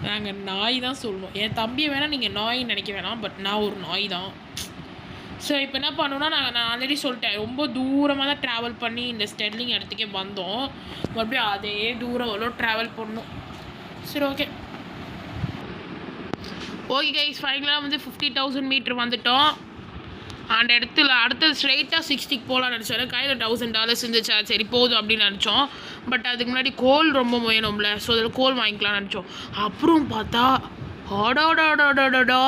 நாங்கள் நாய் தான் சொல்லணும். என் தம்பியை வேணால் நீங்கள் நாயின்னு நினைக்க வேணாம், பட் நான் ஒரு நாய் தான். ஸோ இப்போ என்ன பண்ணோன்னா, நான் ஆல்ரெடி சொல்லிட்டேன், ரொம்ப தூரமாக தான் ட்ராவல் பண்ணி இந்த ஸ்டெர்லிங் இடத்துக்கே வந்தோம். மறுபடியும் அதே தூரம் எவ்வளோ ட்ராவல் பண்ணோம். சரி ஓகே கைஸ், ஃபைனலாக வந்து 50,000 மீட்டர் வந்துட்டோம். அந்த இடத்துல அடுத்தது ஸ்ட்ரைட்டாக 60க்கு போகலான்னு நினச்சோம். கையில் $1000 இருந்துச்சா, சரி போதும் அப்படின்னு நினச்சோம். பட் அதுக்கு முன்னாடி கோல் ரொம்ப வேணும்ல, ஸோ அதில் கோல் வாங்கிக்கலாம்னு நினச்சோம். அப்புறம் பார்த்தா அடாடாடாடாடா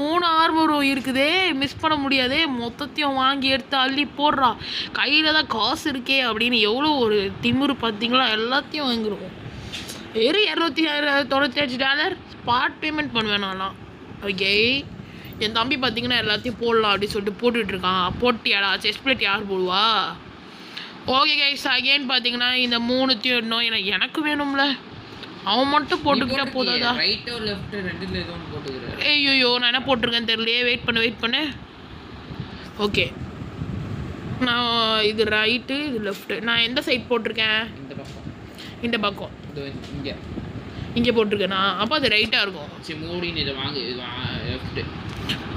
3 ஆர்மரும் இருக்குதே, மிஸ் பண்ண முடியாதே. மொத்தத்தையும் வாங்கி எடுத்து அள்ளி போடுறா. கையில் தான் காசு இருக்கே அப்படின்னு எவ்வளோ ஒரு திமிரு பார்த்தீங்களா. எல்லாத்தையும் வாங்கிடுவோம். வெறும் $295 ஸ்பாட் பேமெண்ட் பண்ணுவேன் நான்லாம். ஓகே, என் தம்பி பார்த்தீங்கன்னா எல்லாத்தையும் போடலாம் அப்படின்னு சொல்லிட்டு போட்டுட்ருக்கான். போட்டியாடா செஸ்ட் பிளேட் யார் போடுவா? ஓகே கைஸ் அகெயின் பார்த்தீங்கன்னா இந்த 3த்தையும் இன்னும் எனக்கு வேணும்ல. அவன் மட்டும் போட்டுக்கிட்டா போதாதா? ரைட்டோ லெஃப்ட் ரெண்டுல ஏதோ ஒன்று போட்டுக்கிறேன். ஐயோ நான் என்ன போட்டிருக்கேன்னு தெரியலையே. வெயிட் பண்ணு. ஓகே நான் இது ரைட்டு இது லெஃப்ட்டு. நான் எந்த சைட் போட்டிருக்கேன்? இந்த பக்கம் இங்கே போட்டிருக்கேனா? அப்போ அது ரைட்டாக இருக்கும். சரி மூடின்னு இதை வாங்கு. லெஃப்ட்டு.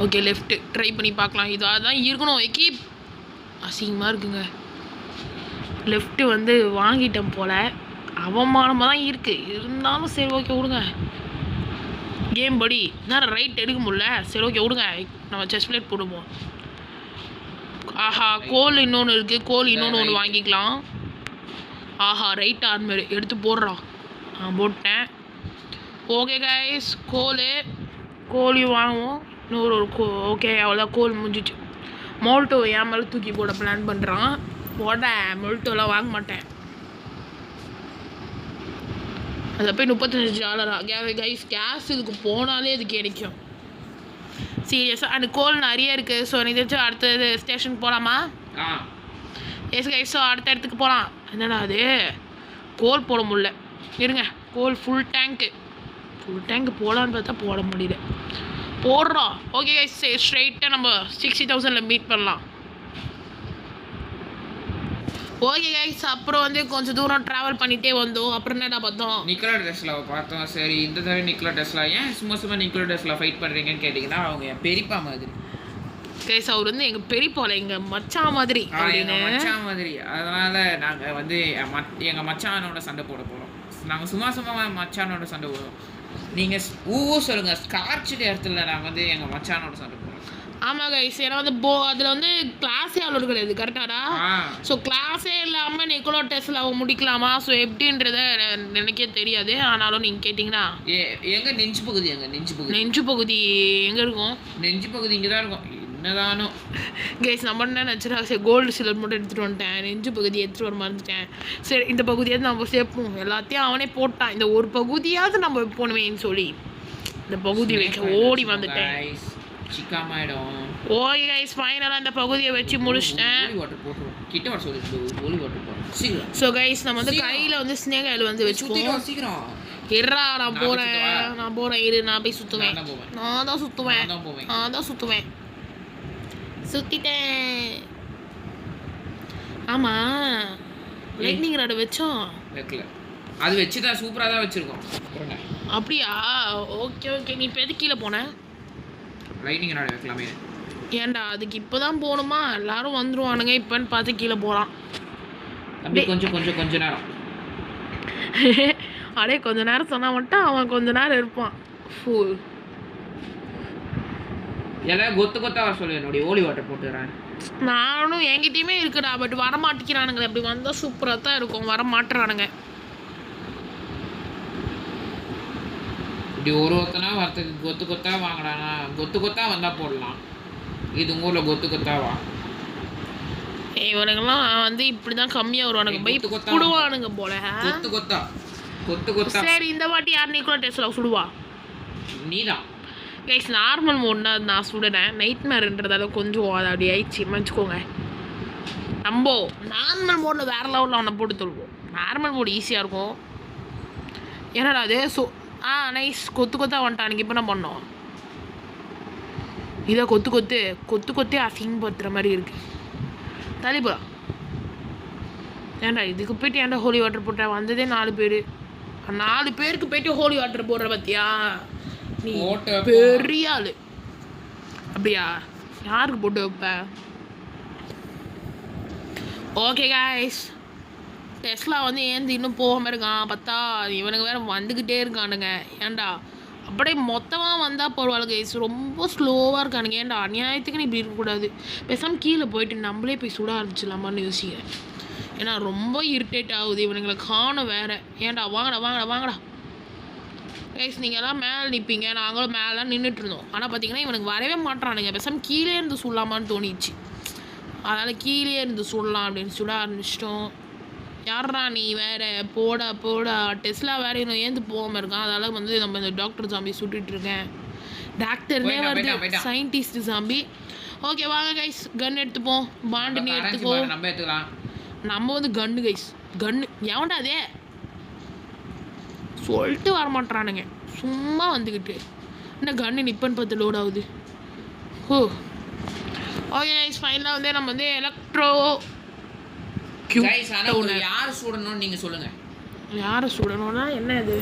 ஓகே லெஃப்ட்டு ட்ரை பண்ணி பார்க்கலாம். இது அதான் இருக்கணும். கீப் அசிங்கமாக இருக்குங்க. லெஃப்ட்டு வந்து வாங்கிட்டேன் போல். அவமானமாக தான் இருக்குது. இருந்தாலும் சரி ஓகே விடுங்க. கேம் படி நான் ரைட் எடுக்க முடியல. சரி ஓகே விடுங்க. நம்ம செஸ் பிளேட் போடுவோம். ஆஹா கோல் இன்னொன்று இருக்குது. கோல் இன்னொன்று வாங்கிக்கலாம். ஆஹா ரைட் ஆர்மர் எடுத்து போடுறான். போட்டேன். ஓகே கைஸ் கோலையும் வாங்குவோம். இன்னொரு ஓகே அவ்வளோதான். கோல் முடிஞ்சிச்சு. மோல்ட்டோ என் மேலே தூக்கி போட பிளான் பண்ணுறான். மோல்ட்டோலாம் வாங்க மாட்டேன். அதை போய் $35 கைஸ். கேஸ் இதுக்கு போனாலே இது கிடைக்கும் சீரியஸாக. அந்த கோல் நிறைய இருக்குது. ஸோ எதாச்சும் அடுத்த ஸ்டேஷனுக்கு போகலாமா? S guys. ஸோ அடுத்த இடத்துக்கு போகலாம். என்னடா அது கோல் போட முடியல. இருங்க கோல் ஃபுல் டேங்க் போகலான்னு பார்த்தா போட முடியல. போடுறோம். ஓகே கைஸ் ஸ்ட்ரைட்டாக நம்ம 60,000 மீட் பண்ணலாம். ஓகே கைஸ் அப்புறம் வந்து கொஞ்சம் தூரம் ட்ராவல் பண்ணிகிட்டே வந்தோம். அப்புறம் என்னடா பார்த்தோம்? நிக்கோலா டெஸ்லாவை பார்த்தோம். சரி இந்த தடவை நிக்கோலா டெஸ்லா ஏன் சும்மா நிக்கோலா டெஸ்லா ஃபைட் பண்ணுறீங்கன்னு கேட்டிங்கன்னா அவங்க என் பெரியப்பா மாதிரி. கைஸ் அவர் வந்து எங்கள் பெரியப்பால எங்கள் மச்சான் மாதிரி. மச்சான் மாதிரி. அதனால் நாங்கள் வந்து எங்கள் மச்சானோட சண்டை போட போகிறோம். நாங்கள் சும்மா மச்சானோட சண்டை போடுவோம். நீங்கள் சொல்லுங்கள். ஸ்கார்ச் இடத்துல நாங்கள் வந்து எங்கள் மச்சானோட சண்டை போடுறோம். ஆமாம் கைஸ். ஏன்னா வந்து அதில் வந்து கிளாஸே அவ்வளோ கிடையாது. கரெக்டாடா? ஸோ கிளாஸே இல்லாமல் நிக்கோலா டெஸ்லாவை முடிக்கலாமா? ஸோ எப்படின்றத எனக்கே தெரியாது. ஆனாலும் நீங்கள் கேட்டிங்கன்னா எங்கே நெஞ்சு பகுதி எங்கே இருக்கும்? நெஞ்சு பகுதி இங்கே தான் இருக்கும். என்னதானோ கைஸ் நம்ம என்ன நினச்சிடா சரி கோல்டு சிலர் மட்டும் எடுத்துகிட்டு வந்துட்டேன். நெஞ்சு பகுதி எடுத்துகிட்டு வர மறந்துட்டேன். சரி இந்த பகுதியாவது நம்ம சேர்ப்போம். எல்லாத்தையும் அவனே போட்டான். இந்த ஒரு பகுதியாவது நம்ம போனவேன்னு சொல்லி இந்த பகுதி வைக்க ஓடி வந்துட்டேன். ஓகே கைஸ் ஃபைனலாக இந்த பகுதியை வச்சு முடிச்சிட்டேன். ஸோ கைஸ் நம்ம வந்து கையில் வந்து ஸ்னேக் ஆயில் வந்து வச்சுக்குவோம். இருறா நான் போகிறேன் இரு. நான் போய் சுற்றுவேன். நான் தான் சுற்றுவேன். சுற்றிட்டேன். ஆமாம் லைட்னிங் ராடு வச்சோம். அது வச்சுதான் சூப்பராக தான் வச்சுருக்கோம். அப்படியா? ஓகே நீ இப்போ எது கீழே போனேன்? லைட்னிங் ராடு வைக்கலாமே. ஏன்டா அதுக்கு இப்போ தான் போகணுமா? எல்லாரும் வந்துருவானுங்க இப்போன்னு பார்த்து கீழே போகலாம். அப்படி கொஞ்சம் நேரம் அடே கொஞ்ச நேரம் சொன்னா மட்டும் அவன் கொஞ்ச நேரம் இருப்பான். ஃபுல் எல்லாம் கொத்தா வர சொல்லு. என்னுடைய ஓலி வாட்டர் போட்டுறேன். நானும் என்கிட்டயுமே இருக்குடா. பட் வர மாட்டேங்கிறானுங்க. அப்படி வந்தால் சூப்பராக தான் இருக்கும். வர மாட்டுறானுங்க. இப்படி ஒருத்தனா வரத்துக்கு கொத்தா வாங்கடானா. கொத்தா வந்தால் போடலாம். இது உங்கள் ஊரில் கொத்தாவா? இவனுங்கெல்லாம் வந்து இப்படி தான் கம்மியாக வருவானுங்க. போய் சுடுவானுங்க போல. கொத்தா சரி இந்த வாட்டி யார் நிக்கோலா டெஸ்லா சுடுவா? நீதான். கைஸ் நார்மல் மோட்னா நான் சுடுறேன். நைட் மேர்ன்றதால கொஞ்சம் அது அப்படி ஆயிடுச்சு வச்சுக்கோங்க. நம்ம நார்மல் மோடில் வேறு லெவலில் அவனை போட்டு தொழுவோம். நார்மல் மோடு ஈஸியாக இருக்கும். என்னடா அது நைஸ். கொத்தா வந்துட்டானுங்க. இப்போ என்ன பண்ணோம்? இதை கொத்தே அசிங்கப்படுத்துகிற மாதிரி இருக்குது. தலிபா ஏன்டா இதுக்கு போய்ட்டு ஏன்டா ஹோலி வாட்டர் போட்டேன்? வந்ததே 4 பேர். 4 பேருக்கு போய்ட்டு ஹோலி வாட்டர் போடுற பார்த்தியா? நீ பெரிய ஆள். அப்படியா? யாருக்கு போட்டு வைப்ப? ஓகே கைஸ் டெஸ்லா வந்து ஏந்து இன்னும் போகாமல் இருக்கான். பார்த்தா இவனுக்கு வேறு வந்துக்கிட்டே இருக்கானுங்க. ஏன்டா அப்படியே மொத்தமாக வந்தால் பரவாயில்ல கைஸ். ரொம்ப ஸ்லோவாக இருக்கானுங்க. ஏன்டா அநியாயத்துக்கு இப்படி இருக்கக்கூடாது. பேசாமல் கீழே போயிட்டு நம்மளே போய் சுட ஆரம்பிச்சிடலாமான்னு யோசிக்கிறேன். ஏன்னா ரொம்ப இரிட்டேட் ஆகுது. இவனுங்களை காணும் வேறு. ஏன்டா வாங்கடா கைஸ். நீங்கள் எல்லாம் மேலே நிற்பீங்க. நாங்களும் மேலாம் நின்றுட்டு இருந்தோம். ஆனால் பார்த்தீங்கன்னா இவனுக்கு வரவே மாட்டானுங்க. பேசாமல் கீழே இருந்து சுடலாமான்னு தோணிச்சு. அதனால் கீழே இருந்து சுடலாம் அப்படின்னு சுட ஆரம்பிச்சிட்டோம். யாரா நீ வேறு போடா டெஸ்லா வேறு இன்னும் ஏந்து போகாமல் இருக்கான். அதனால் வந்து நம்ம இந்த டாக்டர் ஜாம்பி சுட்டுட்ருக்கேன். டாக்டர்னே போயிட்டான், வருது, போயிட்டான். Scientist zombie. ஓகே வாங்க கைஸ், கன் எடுத்துப்போம். பாண்டு நீ எடுத்துக்கோ. நம்ம எடுத்துக்கலாம். நம்ம வந்து கன்னு கைஸ், கன்னு எவன்டா அதே சொல்லிட்டு வரமாட்டானுங்க, சும்மா வந்துக்கிட்டு. என்ன கன்னு நிப்பன்னு பார்த்து லோட் ஆகுது. ஓ ஓகே கைஸ், ஃபைனலாக வந்து நம்ம வந்து எலக்ட்ரோ கைஸ் ஆனா யார் சுடணும்னு நீங்க சொல்லுங்க. யாரை சுடணும்னா என்ன இது?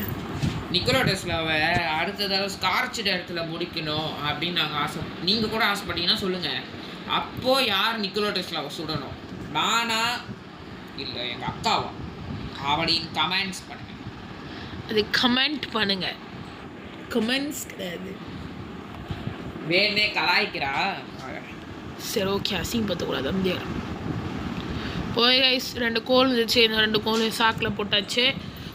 நிக்கோலா டெஸ்லாவை அடுத்த தடவை ஸ்கார்ச் இடத்துல முடிக்கணும் அப்படின்னு நீங்கள் கூட ஆசைப்பட்டீங்கன்னா சொல்லுங்கள். அப்போது யார் நிக்கோலா டெஸ்லாவை சுடணும், நானா இல்லை எங்கள் அக்காவா அப்படின்னு கமெண்ட்ஸ் பண்ணுங்க. அது கமெண்ட் பண்ணுங்க, கமெண்ட்ஸ் கிடையாது. வேணே கலாய்க்கிறா. சரி ஓகே, அசிங்கப்படுத்தக்கூடாது, அமைதியா. ஓகே கைஸ், 2 கோல் இருந்துச்சு, இந்த 2 கோல் சாக்கில் போட்டாச்சு.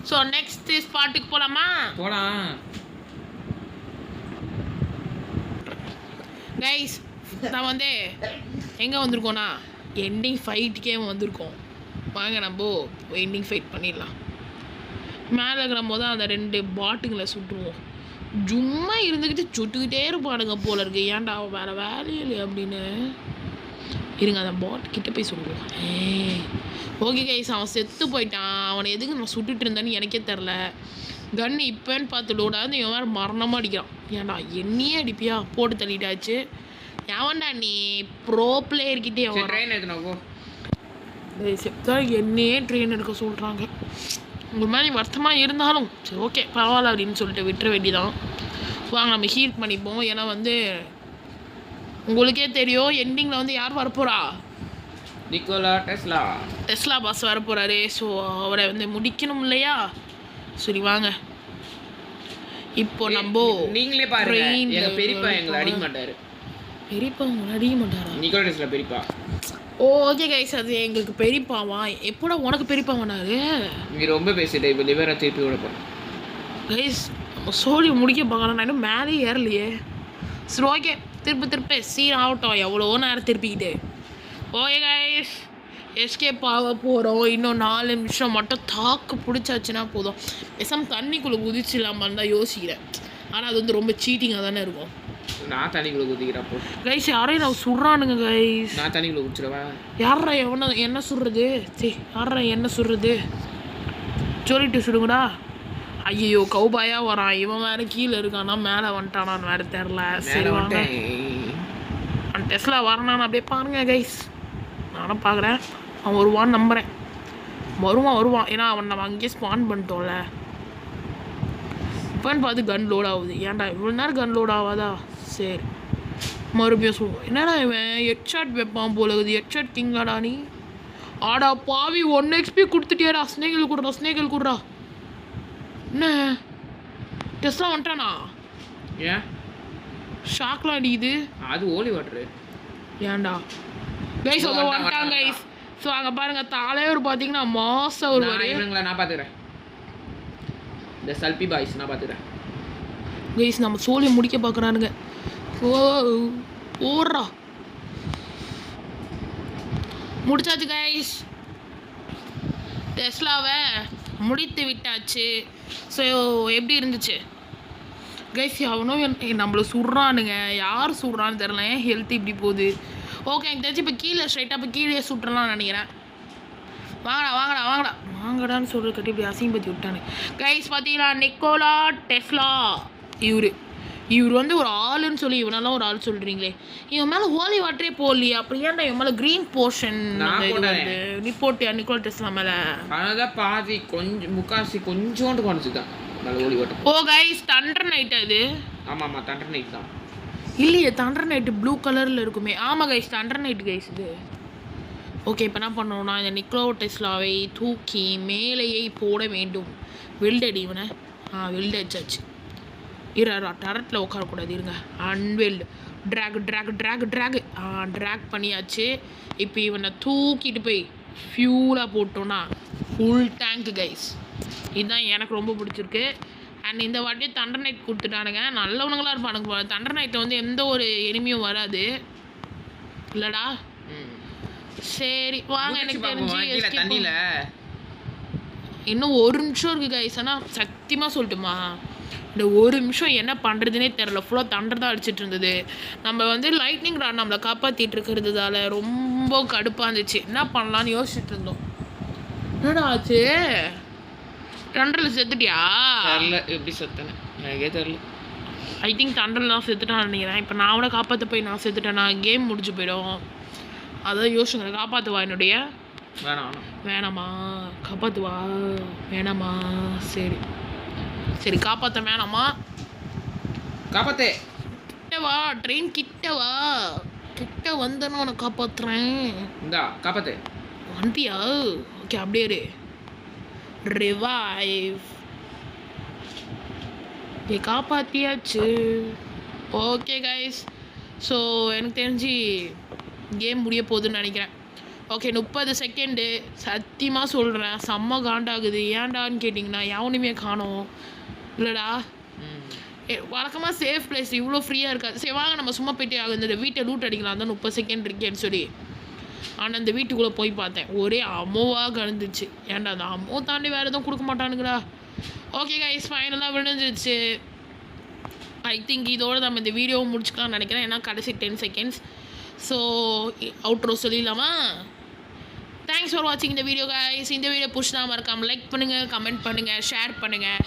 ஸோ நெக்ஸ்ட் ஸ்பாட்டுக்கு போகலாமா? போகலாம் கைஸ். நான் வந்து எங்கே வந்திருக்கோன்னா எண்டிங் ஃபைட்டுக்கே வந்திருக்கோம். வாங்க நம்ம எண்டிங் ஃபைட் பண்ணிடலாம். மேலே இருக்கிற போது அந்த 2 பாட்டுங்களை சுட்டுருவோம். சும்மா இருந்துக்கிட்டு சுட்டுக்கிட்டே இருப்பானுங்க போல இருக்கு. ஏன்டா வேறு வேலையே இல்லை அப்படின்னு. இருங்க, அந்த பாட் கிட்ட போய் சொல்லுவோம். ஓகே கைஸ், அவன் செத்து போயிட்டான். அவனை எதுக்கு நான் சுட்டுட்டு இருந்தேன்னு எனக்கே தெரில. கன்று இப்போன்னு பார்த்து லோடாது, இவன் வேறு மரணமாக அடிக்கிறான். ஏன்டா என்னையே அடிப்பியா? போட்டு தள்ளிட்டாச்சு. எவன்டா நீ? ப்ரோ பிளேயர்கிட்டே செப்தா என்னையே ட்ரெயின் எடுக்க சொல்கிறாங்க. உங்கள் மாதிரி வருத்தமாக இருந்தாலும் சரி ஓகே பரவாயில்ல அப்படின்னு சொல்லிட்டு விட்டுற வேண்டிதான். வாங்க நம்ம ஹீட் பண்ணிப்போம். ஏன்னா வந்து உங்களுக்கே தெரியும் எண்டிங்கில் வந்து யார் வரப்போகிறா? நிக்கோலா டெஸ்லா பாஸ் வரப்போகிறாரு. ஸோ அவரை வந்து முடிக்கணும் இல்லையா? சரி வாங்க இப்போ நம்ம நீங்களே பாருங்க. எங்க பெரியப்பா எங்களை அடிக்க மாட்டாரு. பெரியப்பா உங்களை அடிக்க மாட்டாரா? நிக்கோலா டெஸ்லா பெரியப்பா. ஓகே கைஸ், அது எங்களுக்கு பெரியப்பாவா? எப்போடா உனக்கு பெரியப்பா வேணாரு? நீ ரொம்ப பேசிட்டே, இப்போ லிவரை திருப்பி விட போகிறேன். கைஸ் நம்ம சோழி முடிக்க பார்க்கலாம். நான் இன்னும் மேலே ஏறலையே. சரி ஓகே, திருப்பி சீன் ஆகட்டும். எவ்வளோ நேரம் திருப்பிக்கிட்டு. ஓகே கைஸ், எஸ்கேப் ஆக போகிறோம். இன்னும் 4 நிமிஷம் மட்டும் தாக்கு பிடிச்சாச்சுன்னா போதும். பேசாமல் தண்ணிக்குள்ளே குதிச்சிடலாமான்னு இருந்தால் யோசிக்கிறேன். ஆனால் அது வந்து ரொம்ப சீட்டிங்காக தானே இருக்கும். நான் தண்ணிக்குள்ளே குதிக்கிறப்போ கைஸ் யாரையும் நான் சுடுறானுங்க கைஸ். நான் தண்ணிக்குள்ளே குதிச்சிடுவேன். யாரா என்ன சுடுறது? சரி யாரா என்ன சுடுறது சொல்லிட்டு சுடுங்கடா. ஐயோ கௌபாயா வரான். இவன் வேறு கீழே இருக்கானா மேலே வந்துட்டானான்னு வேறு தெரில. சரி வாங்க, அவன் டெஸ்லா வரானான்னு அப்படியே பாருங்க கைஸ். நானும் பார்க்குறேன், அவன் வருவான்னு நம்புகிறேன். வருவான். ஏன்னா அவன் நம்ம அங்கேயே ஸ்பான் பண்ணிட்டோம்ல. இப்போன்னு பார்த்து கன் லோட் ஆகுது. ஏன்டா இவ்வளோ நேரம் கன் லோட் ஆகாதா? சரி மறுபடியும் சொல்லுவோம். என்னடா இவன் ஹெட்ஷாட் வைப்பான் போல இருக்குது. ஹெட்ஷாட் கிங்காடா நீ? ஆடா பாவி, 1 XP கொடுத்துட்டியாடா. ஸ்னேகல் கொடுறா. என்ன டெஸ்லாம் வந்துட்டானா? ஏன் ஷாக்லாம் அடிக்குது? அது ஓலி வாட்டரு. ஏன்டா கைஸ் அதை வந்துட்டாங்க கைஸ். ஸோ அங்கே பாருங்க, தலைவர் பார்த்தீங்கன்னா மாசம் ஒரு இவங்களை நான் பார்த்துக்கிறேன். இந்த சல்பி பாய்ஸ் நான் பார்த்துக்கிறேன். கைஸ் நம்ம சோழி முடிக்க பார்க்குறானுங்க. ஓடுறா. முடிச்சாச்சு கைஸ், டெஸ்லாவை முடித்து விட்டாச்சு. ஸோ எப்படி இருந்துச்சு கைஸ்? அவனும் நம்மளை சுடுறானுங்க. யார் சுடுறான்னு தெரில. ஏன் ஹெல்த் இப்படி போகுது? ஓகே எனக்கு தெரிஞ்சு இப்போ கீழே ஸ்ட்ரைட்டாக இப்போ கீழே சுட்டுறலாம்னு நினைக்கிறேன். வாங்கடான்னு சொல்கிற கட்டி இப்படி அசிங்கப்படுத்தி விட்டானு. கைஸ் பார்த்தீங்களா, நிக்கோலா டெஸ்லா இவர் வந்து ஒரு ஆளுன்னு சொல்லி இவனெல்லாம் ஒரு ஆள் சொல்கிறீங்களே. இவன் மேலே ஹோலி வாட்டரே போடலையா? அப்படி ஏன்டா இவன் மேலே க்ரீன் போர்ஷன் நீ போட்டியா நிக்கோலா டெஸ்லா மேலே? அதான் பாதி கொஞ்சம் முக்காசி கொஞ்சோண்டு குறைச்சிதான் holy water. Oh guys, thunder night அது. ஆமாம் தண்டர் நைட் தான். இல்லையே தண்டர் நைட்டு ப்ளூ கலரில் இருக்குமே. ஆமாம் கைஸ், தண்டர் நைட் கைஸ் இது. ஓகே இப்போ என்ன பண்ணணும்னா இந்த நிக்கோலா டெஸ்லாவை தூக்கி மேலேயே போட வேண்டும். வெல்டடி இவனை. வெல்டு அடிச்சாச்சு. டரட்டில் உட்காரக்கூடாது, இருங்க. அன்வெல்டு ட்ராக் பண்ணியாச்சு. இப்போ இவனை தூக்கிட்டு போய் ஃபியூலாக போட்டோன்னா ஃபுல் டேங்க் கைஸ். இதுதான் எனக்கு ரொம்ப பிடிச்சிருக்கு. அண்ட் இந்த வாட்டி தண்டர் நைட் கொடுத்துட்டானுங்க. நல்லவனுங்களாக இருப்பானுங்க. தண்டர் நைட்டில் வந்து எந்த ஒரு எனிமையும் வராது இல்லைடா. சரி வாங்க, எனக்கு தெரிஞ்சு இன்னும் 1 நிமிஷம் இருக்குது கைஸ். ஆனால் சத்தியமாக சொல்லட்டுமா, இந்த ஒரு நிமிஷம் என்ன பண்ணுறதுனே தெரில, ஃபுல்லாக தண்டர் தான் அடிச்சிட்டு இருந்தது. நம்ம வந்து லைட்னிங் ராட் நம்மளை காப்பாற்றிட்டு இருக்கிறதுனால ரொம்ப கடுப்பாக இருந்துச்சு. என்ன பண்ணலான்னு யோசிச்சுட்டு இருந்தோம். என்னடா ஆச்சு? தண்டரில் செத்துட்டியா? தெரில எப்படி செத்தேன்னு எனக்கே தெரில. ஐ திங்க் தண்டரில் தான் செத்துட்டான்னு நினைக்கிறேன். இப்போ நான் அவனை காப்பாற்ற போய் நான் செத்துட்டேன்னா கேம் முடிஞ்சு போயிடும். அதான் யோசிச்சுங்க. காப்பாற்றுவா என்னுடைய? வேணாம் வேணாமா? காப்பாற்றுவா வேணாமா? சரி சரி, காப்பாற்ற வேணாமா? காப்பாத்தே. கிட்ட வா, ட்ரெயின் கிட்ட வா. கிட்ட வந்தேன்னு உன்னை காப்பாற்றுறேன். இந்தா காப்பாத்தே. வந்தியா? ஓகே, அப்படியே இரு. ரிவைவ். காப்பாற்றியாச்சு. ஓகே கைஸ், ஸோ எனக்கு தெரிஞ்சு கேம் முடிய போகுதுன்னு நினைக்கிறேன். Okay, 30 second. சத்தியமாக சொல்கிறேன், செம்ம காண்டாகுது. ஏன்டான்னு கேட்டிங்கன்னா எவனுமே காணோம். இல்லைடா, வழக்கமாக சேஃப் பிளேஸ் இவ்வளோ ஃப்ரீயாக இருக்காது. சரி வாங்க நம்ம சும்மா போயிட்டு இந்த வீட்டை லூட் அடிக்கலாம் தான் 30 செகண்ட் இருக்கேன்னு சொல்லி. ஆனால் இந்த வீட்டுக்குள்ளே போய் பார்த்தேன், ஒரே அம்மோவாக கலந்துச்சு. ஏன்டா அந்த அம்மோ தாண்டி வேறு எதுவும் கொடுக்க மாட்டானுங்களா? ஓகே கைஸ், ஃபைனலாக விழுந்துருச்சு. ஐ திங்க் இதோடு நம்ம இந்த வீடியோவை முடிச்சுக்கலாம்னு நினைக்கிறேன். ஏன்னா கடைசி 10 செகண்ட்ஸ். ஸோ அவுட்ரோ சொல்லிடலாமா? தேங்க்ஸ் ஃபார் வாட்சிங் இந்த வீடியோ கைஸ். இந்த வீடியோ பிடிச்சா மறக்காமல் லைக் பண்ணுங்கள், கமெண்ட் பண்ணுங்கள், ஷேர் பண்ணுங்கள்.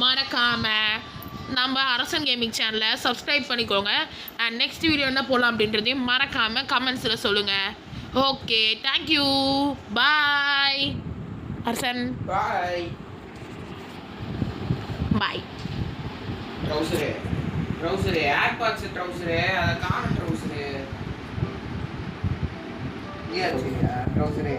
மறக்காமல் நம்ம அரசன் கேமிங் சேனலை சப்ஸ்கிரைப் பண்ணிக்கோங்க. அண்ட் நெக்ஸ்ட் வீடியோ என்ன போடலாம் அப்படின்றதையும் மறக்காமல் கமெண்ட்ஸில் சொல்லுங்கள். ஓகே, தேங்க்யூ, பாய். அரசன் பாய். பாய். ட்ரௌசரு ஏர் பாக்ஸ் ட்ரௌசரு, அதை காண ட்ரௌசரு. ட்ரௌசரு